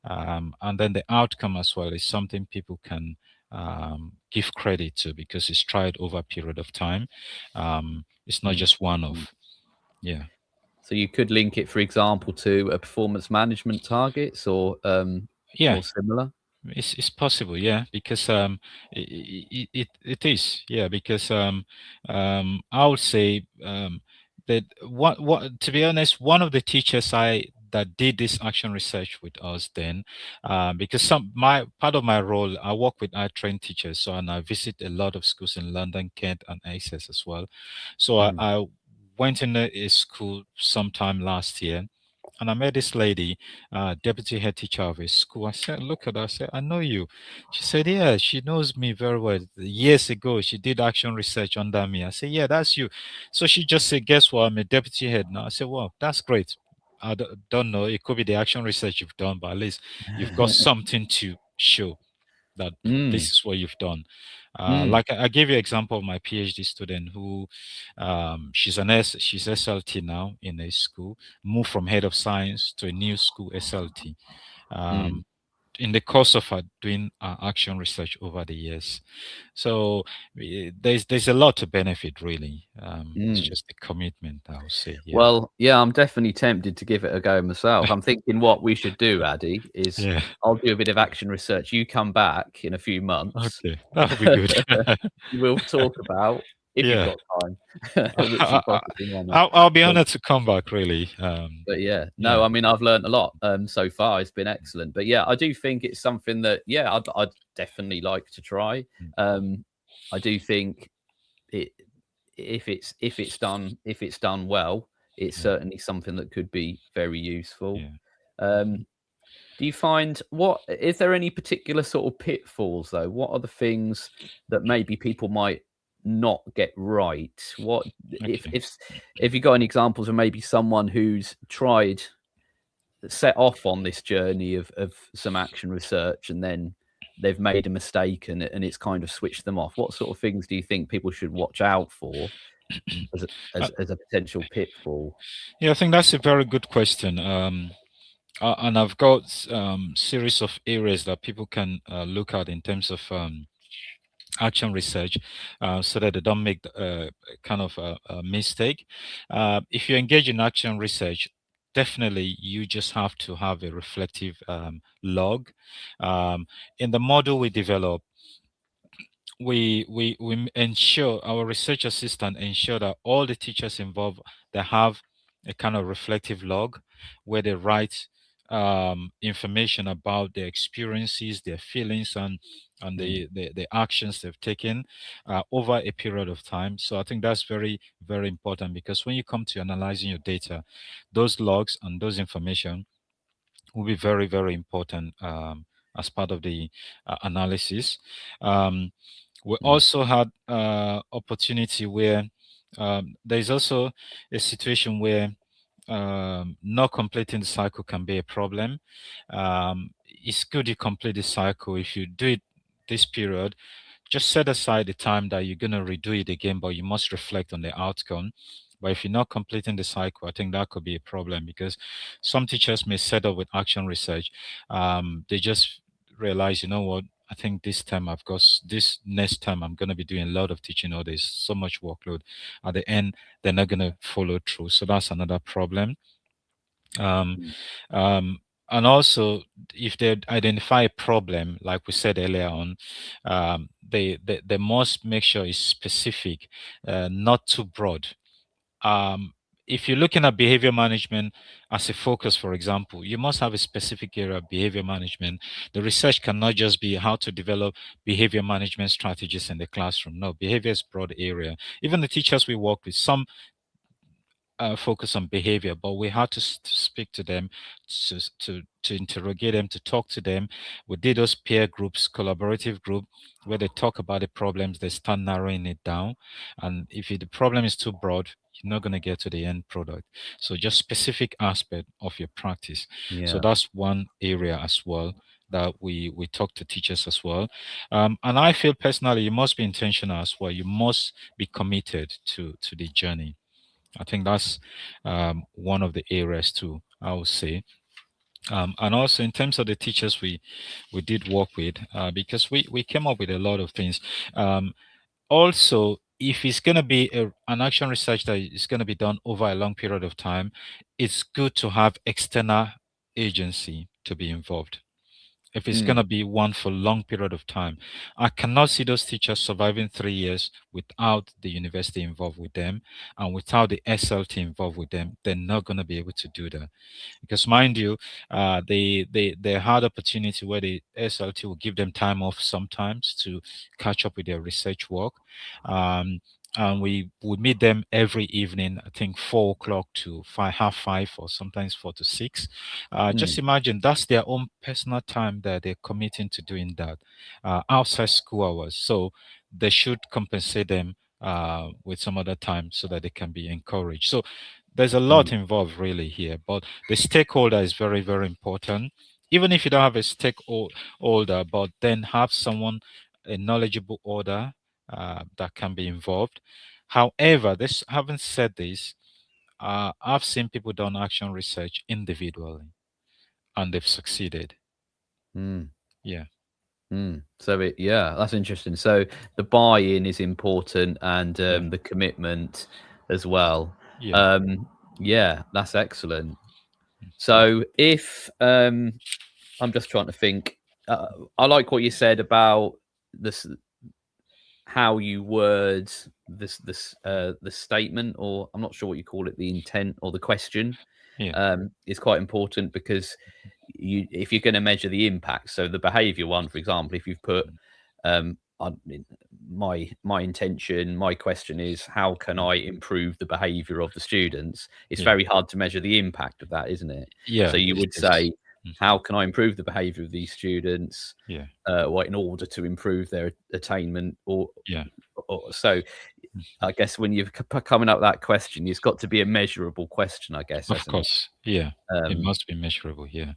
And then the outcome as well is something people can give credit to, because it's tried over a period of time. It's not just one off. Yeah. So you could link it, for example, to a performance management targets or similar. It's possible, yeah, because it is, yeah, because I would say that what to be honest, one of the teachers that did this action research with us then, because my part of my role, I work with trained teachers, so, and I visit a lot of schools in London, Kent, and Essex as well. So I went in a school sometime last year, and I met this lady, deputy head teacher of a school. I said, look at her. I said, I know you. She said, yeah, she knows me very well. Years ago, she did action research under me. I said, yeah, that's you. So she just said, guess what? I'm a deputy head now. I said, well, that's great. I don't know. It could be the action research you've done, but at least you've got something to show that this is what you've done. Like I gave you an example of my PhD student who she's SLT now in a school, moved from head of science to a new school SLT. in the course of doing action research over the years. So there's a lot to benefit really. It's just the commitment, I would say. Yeah. Well, yeah, I'm definitely tempted to give it a go myself. I'm thinking what we should do, Addy, is Yeah. I'll do a bit of action research. You come back in a few months. Okay, that would be good. We'll talk about, if you've Yeah. got time, which you possibly want to. I'll be honored to come back, really. But yeah, no, Yeah. I mean, I've learned a lot so far. It's been excellent. But yeah, I do think it's something that, yeah, I'd definitely like to try. I do think it, if it's done well, it's certainly something that could be very useful. Yeah. Do you find, is there any particular sort of pitfalls though? What are the things that maybe people might not get right? What if you got any examples of maybe someone who's set off on this journey of some action research and then they've made a mistake and it's kind of switched them off? What sort of things do you think people should watch out for as a potential pitfall? Yeah, I think that's a very good question. And I've got series of areas that people can look at in terms of action research, so that they don't make kind of a mistake. If you engage in action research, definitely you just have to have a reflective log. In the model we develop, we ensure, our research assistant ensure that all the teachers involved, they have a kind of reflective log where they write information about their experiences, their feelings, and the actions they've taken over a period of time. So I think that's very, very important, because when you come to analyzing your data, those logs and those information will be very, very important as part of the analysis. We also had opportunity where there's also a situation where not completing the cycle can be a problem. It's good you complete the cycle. If you do it this period, just set aside the time that you're going to redo it again, but you must reflect on the outcome. But if you're not completing the cycle, I think that could be a problem, because some teachers may set up with action research. They just realize, you know what, I think this time I've got this, next time I'm going to be doing a lot of teaching, or there's so much workload. At the end, they're not going to follow through. So that's another problem. And also, if they identify a problem, like we said earlier on, they must make sure it's specific, not too broad. If you're looking at behavior management as a focus, for example, you must have a specific area of behavior management. The research cannot just be how to develop behavior management strategies in the classroom. No, behavior is a broad area. Even the teachers we work with, some focus on behavior, but we had to speak to them, to interrogate them, to talk to them. We did those peer groups, collaborative group, where they talk about the problems, they start narrowing it down. And if the problem is too broad, you're not going to get to the end product. So just specific aspect of your practice. So that's one area as well that we talk to teachers as well. And I feel personally, you must be intentional as well. You must be committed to the journey. I think that's one of the areas too, I would say. And also in terms of the teachers we did work with, because we came up with a lot of things. Also, if it's going to be an action research that is going to be done over a long period of time, it's good to have external agency to be involved. If it's going to be one for a long period of time, I cannot see those teachers surviving 3 years without the university involved with them and without the SLT involved with them. They're not going to be able to do that, because mind you, they had opportunity where the SLT will give them time off sometimes to catch up with their research work. And we would meet them every evening, I think 4 o'clock to 5:30, or sometimes 4 to 6. Just imagine, that's their own personal time that they're committing to doing that outside school hours. So they should compensate them with some other time so that they can be encouraged. So there's a lot involved really here, but the stakeholder is very, very important. Even if you don't have a stakeholder, but then have someone, a knowledgeable order, that can be involved. However, having said this, I've seen people done action research individually, and they've succeeded. Mm. Yeah. So that's interesting. So the buy-in is important, and Yeah. the commitment as well. Yeah. Yeah, that's excellent. So if I'm just trying to think, I like what you said about this, how you word the statement, or I'm not sure what you call it, the intent or the question, Yeah. is quite important, because if you're going to measure the impact, so the behavior one, for example, if you've put I mean, my intention, my question is, how can I improve the behavior of the students? It's Yeah. very hard to measure the impact of that, isn't it? So Yeah. you It's, would say, mhm. how can I improve the behavior of these students? Yeah. Well, in order to improve their attainment, Yeah. so I guess when you're coming up with that question, it's got to be a measurable question, I guess, Of hasn't it? course. Yeah. It Um, must be measurable. Yeah.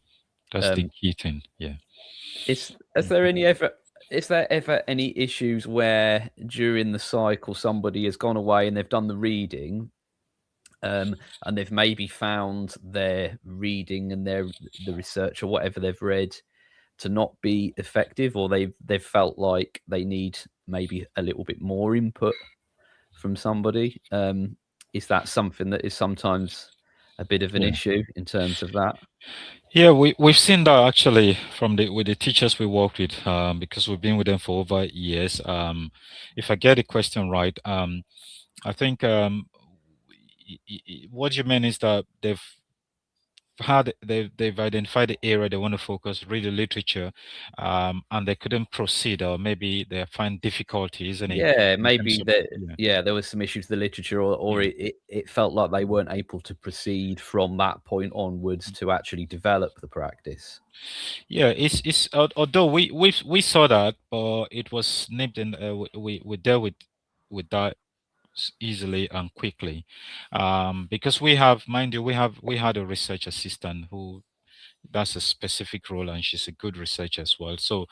That's the um, key thing. Yeah. is there any ever is there ever any issues where during the cycle somebody has gone away and they've done the reading, and they've maybe found their reading and the research or whatever they've read to not be effective, or they've felt like they need maybe a little bit more input from somebody? Is that something that is sometimes a bit of an Yeah. issue in terms of that? Yeah, we've seen that actually from the with the teachers we worked with, because we've been with them for over years. If I get the question right, I think what you mean is that they've identified the area they want to focus, read the literature, and they couldn't proceed, or maybe they find difficulty, isn't it, Yeah, in terms maybe of that. yeah, Yeah, there was some issues with the literature, or yeah. it felt like they weren't able to proceed from that point onwards to actually develop the practice. Yeah, although we saw that, but it was nipped in. We dealt with that easily and quickly, because we have, mind you, we had a research assistant who, that's a specific role, and she's a good researcher as well. So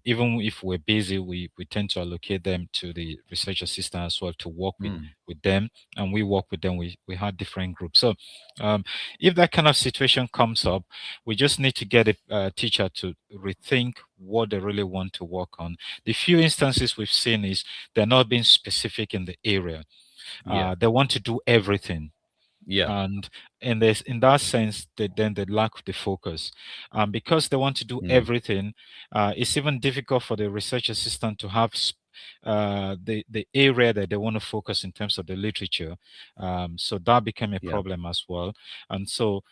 even if we're busy, we tend to allocate them to the research assistant as well, to work Mm, with them, and we work with them. We had different groups. So um, if that kind of situation comes up, we just need to get a teacher to rethink what they really want to work on. The few instances we've seen is they're not being specific in the area. yeah, They want to do everything, yeah, and in that sense, then they lack the focus, because they want to do mm, everything. It's even difficult for the research assistant to have the area that they want to focus in terms of the literature. So that became a yeah, problem as well. And so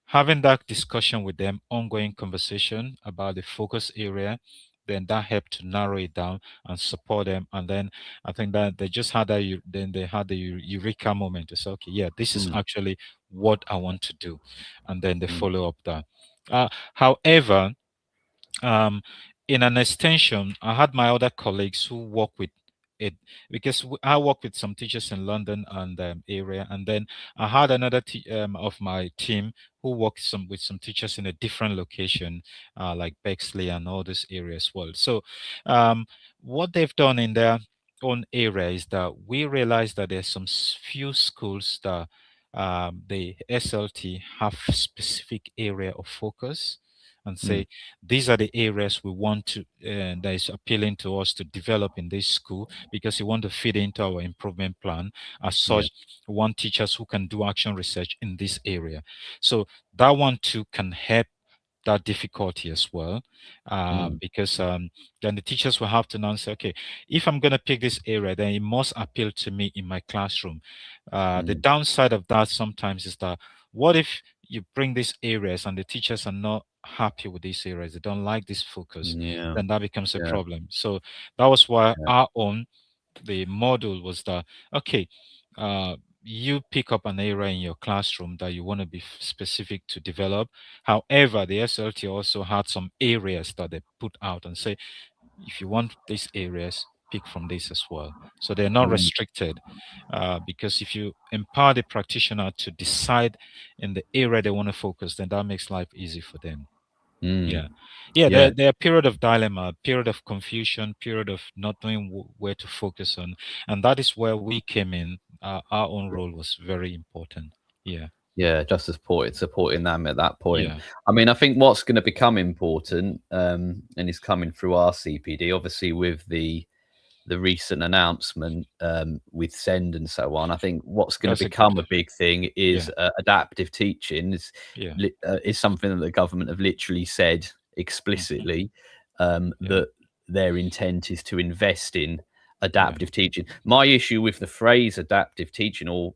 having that discussion with them, ongoing conversation about the focus area, then that helped to narrow it down and support them. And then I think that they just had that, then they had the eureka moment to say, okay, yeah, this is mm, actually what I want to do. And then they mm, follow up that. However, um, in an extension, I had my other colleagues who work with it, because I work with some teachers in London and area, and then I had another of my team who works with some teachers in a different location, like Bexley and all this area as well. So, what they've done in their own area is that we realized that there's some few schools that the SLT have specific area of focus, and mm, say these are the areas we want to that is appealing to us to develop in this school, because we want to fit into our improvement plan. As yeah, such, we want teachers who can do action research in this area. So that one too can help that difficulty as well, mm, because then the teachers will have to now say, okay, if I'm going to pick this area, then it must appeal to me in my classroom. The mm, downside of that sometimes is that, what if you bring these areas and the teachers are not happy with these areas, they don't like this focus, yeah, then that becomes a yeah, problem. So that was why yeah, our own the model was that, okay, you pick up an area in your classroom that you want to be specific to develop. However, the SLT also had some areas that they put out and say, if you want these areas, pick from this as well. So they're not mm, restricted, because if you empower the practitioner to decide in the area they want to focus, then that makes life easy for them. mm, Yeah. Yeah, yeah, there are period of dilemma, period of confusion, period of not knowing where to focus on. And that is where we came in. Our own role was very important. Yeah. Yeah, just supporting them at that point. Yeah. I mean, I think what's going to become important, and is coming through our CPD, obviously with the recent announcement with Send and so on. I think what's going to That's a good. become a big thing is Yeah. adaptive teaching Yeah. is something that the government have literally said explicitly that their intent is to invest in adaptive teaching. My issue with the phrase adaptive teaching, or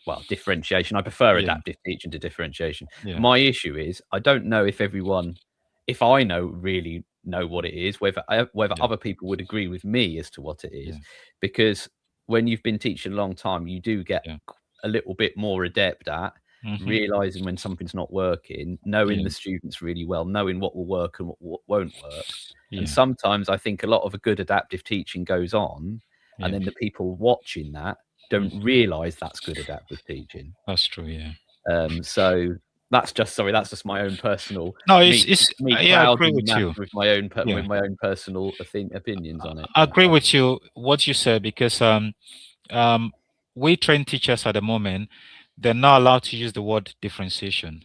well, differentiation, I prefer Yeah. adaptive teaching to differentiation. Yeah. My issue is I don't know if everyone, if I really know what it is, whether Yeah. other people would agree with me as to what it is, Yeah. because when you've been teaching a long time, you do get Yeah. a little bit more adept at realizing when something's not working, knowing Yeah. the students really well, knowing what will work and what won't work. And Yeah. sometimes I think a lot of a good adaptive teaching goes on, Yeah. and then the people watching that don't realize that's good adaptive teaching. That's true. Yeah. So that's just my own personal, No, me I agree clouding the with matter you. with my own Yeah. personal opinions on it. I agree with you what you said, because we train teachers at the moment, they're not allowed to use the word differentiation.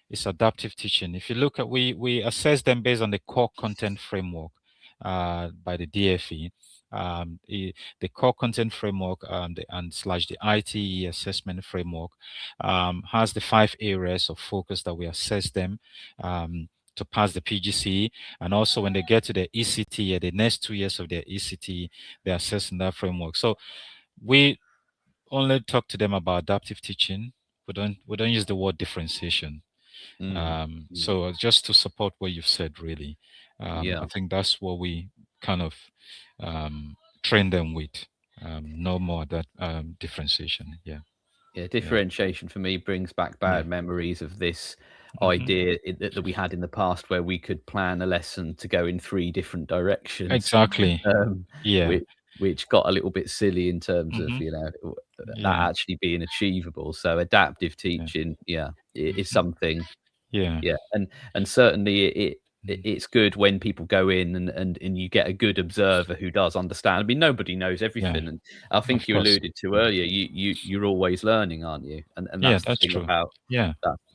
It's adaptive teaching. If you look at, we assess them based on the core content framework by the DFE. The core content framework and slash the ITE assessment framework has the 5 areas of focus that we assess them to pass the PGCE. And also when they get to the ECT, the next 2 years of their ECT, they're assessing that framework. So we only talk to them about adaptive teaching. We don't use the word differentiation. So just to support what you've said, really, I think that's what we kind of train them with. No more that differentiation. Yeah. Differentiation for me brings back bad memories of this idea that we had in the past, where we could plan a lesson to go in 3 different directions. Exactly. Yeah. Which got a little bit silly in terms of that actually being achievable. So adaptive teaching, is something. Yeah. And certainly it's good when people go in and you get a good observer who does understand. I mean, nobody knows everything, and I think Of you course. alluded to earlier, you're always learning, aren't you? And Yeah, that's the that's thing true. about Yeah.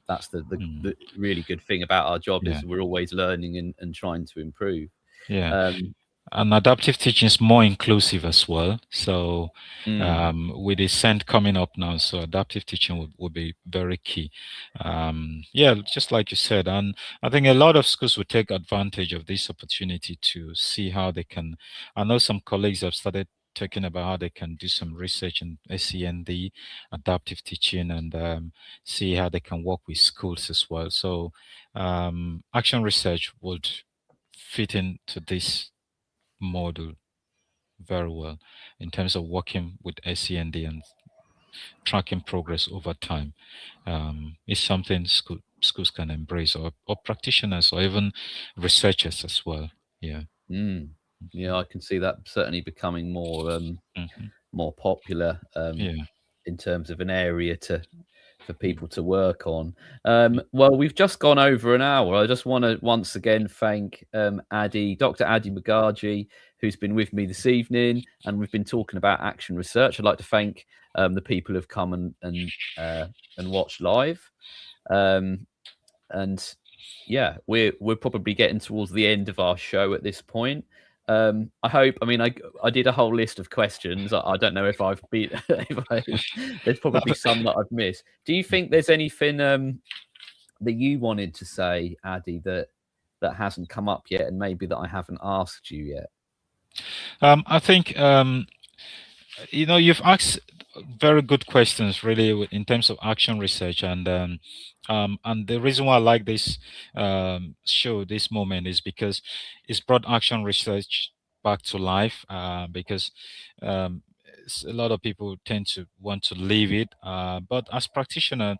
that's the really good thing about our job, Yeah. is we're always learning and trying to improve. Yeah. And adaptive teaching is more inclusive as well. So with the Send coming up now, so adaptive teaching will be very key. Just like you said. And I think a lot of schools will take advantage of this opportunity to see how they can. I know some colleagues have started talking about how they can do some research in SEND, adaptive teaching, and see how they can work with schools as well. So action research would fit into this model very well in terms of working with SEND and tracking progress over time. It's something schools can embrace, or practitioners, or even researchers as well. Yeah. I can see that certainly becoming more popular in terms of an area for people to work on. Well, we've just gone over an hour. I just want to once again thank Dr. Ade Magaji, who's been with me this evening, and we've been talking about action research. I'd like to thank the people who've come and watched live. And yeah, we're probably getting towards the end of our show at this point. I hope. I mean, I did a whole list of questions. I don't know if I've beat. There's probably some that I've missed. Do you think there's anything that you wanted to say, Ade, that hasn't come up yet, and maybe that I haven't asked you yet? I think you've asked very good questions, really, in terms of action research, and the reason why I like this show, this moment, is because it's brought action research back to life. Because a lot of people tend to want to leave it, but as practitioners,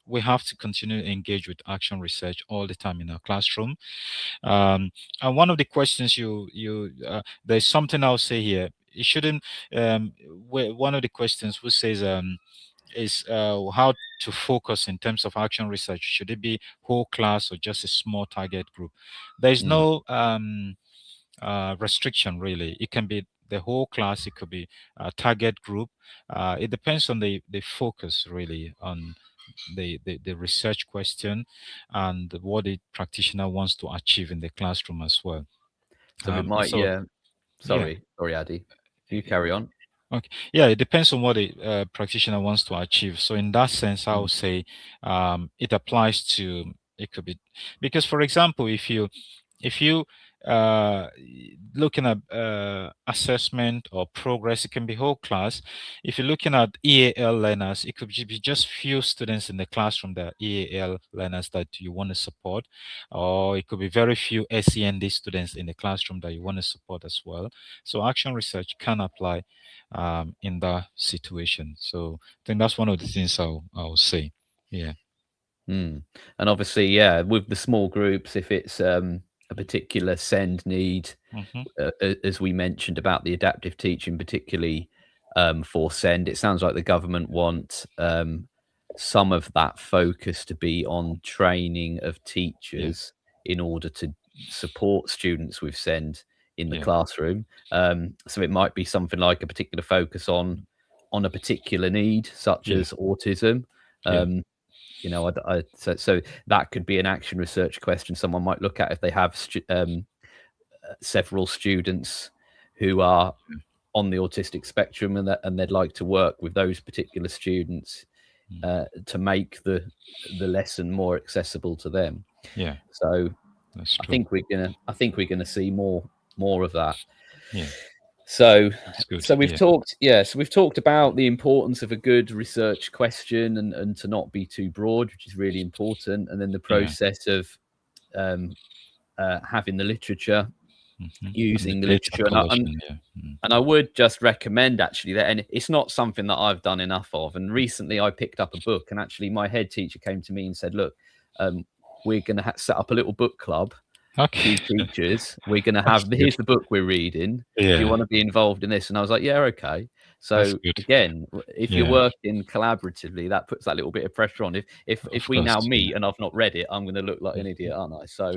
we have to continue to engage with action research all the time in our classroom. And one of the questions there's something I'll say here. It shouldn't. One of the questions who says is how to focus in terms of action research. Should it be whole class or just a small target group? There's no restriction, really. It can be the whole class, it could be a target group. It depends on the focus really on the research question and what the practitioner wants to achieve in the classroom as well. So it might, So yeah. yeah. Sorry, Ade. You carry on. Okay. Yeah, it depends on what the practitioner wants to achieve. So in that sense, I would say it applies to, it could be, because for example, if you uh, looking at assessment or progress, it can be whole class. If you're looking at EAL learners, it could be just few students in the classroom that are EAL learners that you want to support, or it could be very few SEND students in the classroom that you want to support as well. So action research can apply in that situation. So I think that's one of the things I'll say. Yeah. And obviously, yeah, with the small groups, if it's a particular send need, as we mentioned about the adaptive teaching, particularly for send, it sounds like the government want some of that focus to be on training of teachers in order to support students with send in the classroom. So it might be something like a particular focus on a particular need, such as autism. You know, so that could be an action research question someone might look at if they have several students who are on the autistic spectrum, and they'd like to work with those particular students to make the lesson more accessible to them. Yeah. So That's I true. think we're gonna see more of that. Yeah. So Good. we've talked about the importance of a good research question and to not be too broad, which is really important, and then the process of having the literature, using the literature, and I would just recommend actually that, and it's not something that I've done enough of, and recently I picked up a book, and actually my head teacher came to me and said, look, we're going to set up a little book club. Okay. Teachers, we're going to have, here's the book we're reading. Do you want to be involved in this? And I was like, yeah, okay. So again, if you're working collaboratively, that puts that little bit of pressure on. If we now meet and I've not read it, I'm going to look like an idiot, aren't I? So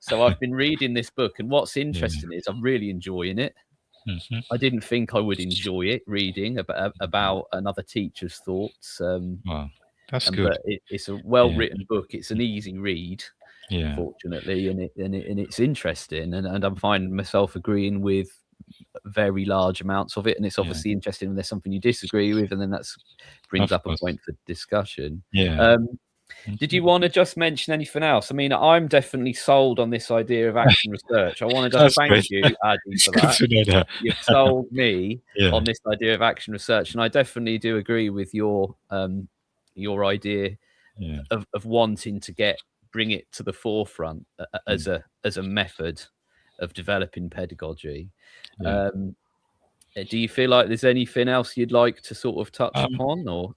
so I've been reading this book, and what's interesting is I'm really enjoying it. I didn't think I would enjoy it, reading about another teacher's thoughts. Wow, that's good. But it's a well-written book. It's an easy read. Fortunately, and it's interesting, and I'm finding myself agreeing with very large amounts of it, and it's obviously interesting when there's something you disagree with, and then that brings up a point for discussion. Did you want to just mention anything else? I mean, I'm definitely sold on this idea of action research. I want to just thank you, Ade, for that. You've sold me on this idea of action research, and I definitely do agree with your idea of wanting to bring it to the forefront as a method of developing pedagogy. Do you feel like there's anything else you'd like to sort of touch upon, or?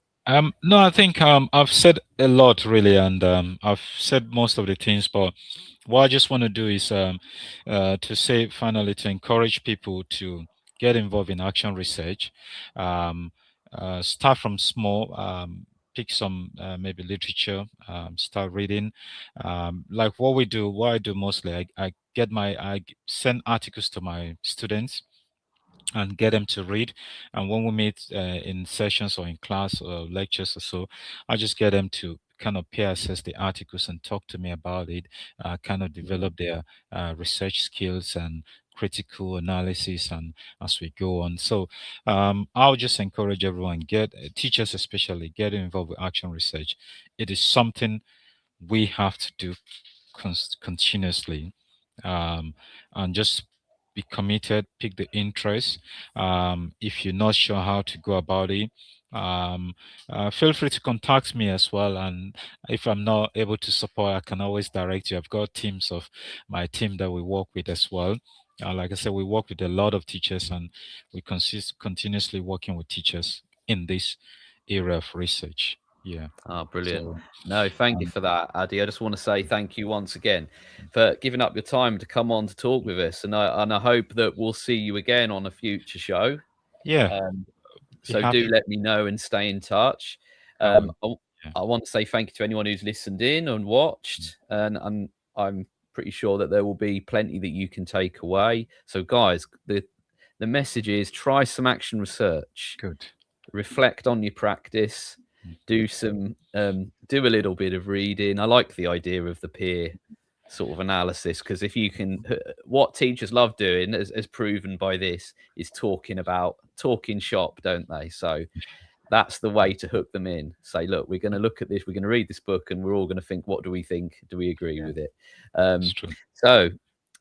No, I think I've said a lot really, and I've said most of the things, but what I just want to do is to say finally, to encourage people to get involved in action research. Start from small, pick some maybe literature, start reading. Like what I do mostly, I send articles to my students and get them to read. And when we meet in sessions or in class or lectures or so, I just get them to kind of peer assess the articles and talk to me about it, kind of develop their research skills and critical analysis, and as we go on. So I'll just encourage everyone, teachers especially, get involved with action research. It is something we have to do continuously, and just be committed, pick the interest. If you're not sure how to go about it, feel free to contact me as well. And if I'm not able to support, I can always direct you. I've got teams of my team that we work with as well. Like I said, we work with a lot of teachers, and we continuously working with teachers in this area of research. Yeah. Oh, brilliant. No, thank you for that, Ade. I just want to say thank you once again for giving up your time to come on to talk with us. And I hope that we'll see you again on a future show. Yeah. So do let me know and stay in touch. I want to say thank you to anyone who's listened in and watched. And I'm pretty sure that there will be plenty that you can take away. So guys, the the message is try some action research. Good. Reflect on your practice. Do a little bit of reading. I like the idea of the peer sort of analysis, because if you can, what teachers love doing, as proven by this, is talking shop, don't they? So that's the way to hook them in. Say, look, we're going to look at this, we're going to read this book, and we're all going to think, what do we think? Do we agree with it? So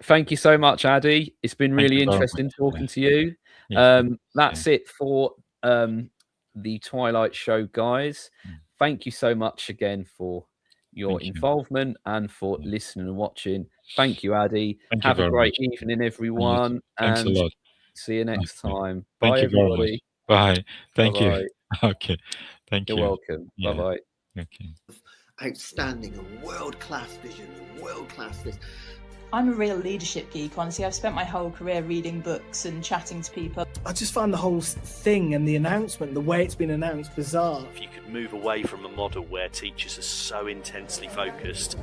thank you so much, Ade. It's been really interesting talking to you. That's it for the Twilight Show, guys. Thank you so much again for your involvement and for listening and watching. Thank you, Ade. Have a great evening, everyone. Thanks a lot. See you next time. Thank Bye, you very much. everybody. Bye. Thank Bye-bye. you. Okay. Thank you. You're welcome. Yeah. Bye-bye. Okay. Outstanding and world-class vision and world-class this. I'm a real leadership geek, honestly. I've spent my whole career reading books and chatting to people. I just find the whole thing and the announcement, the way it's been announced, bizarre. If you could move away from a model where teachers are so intensely focused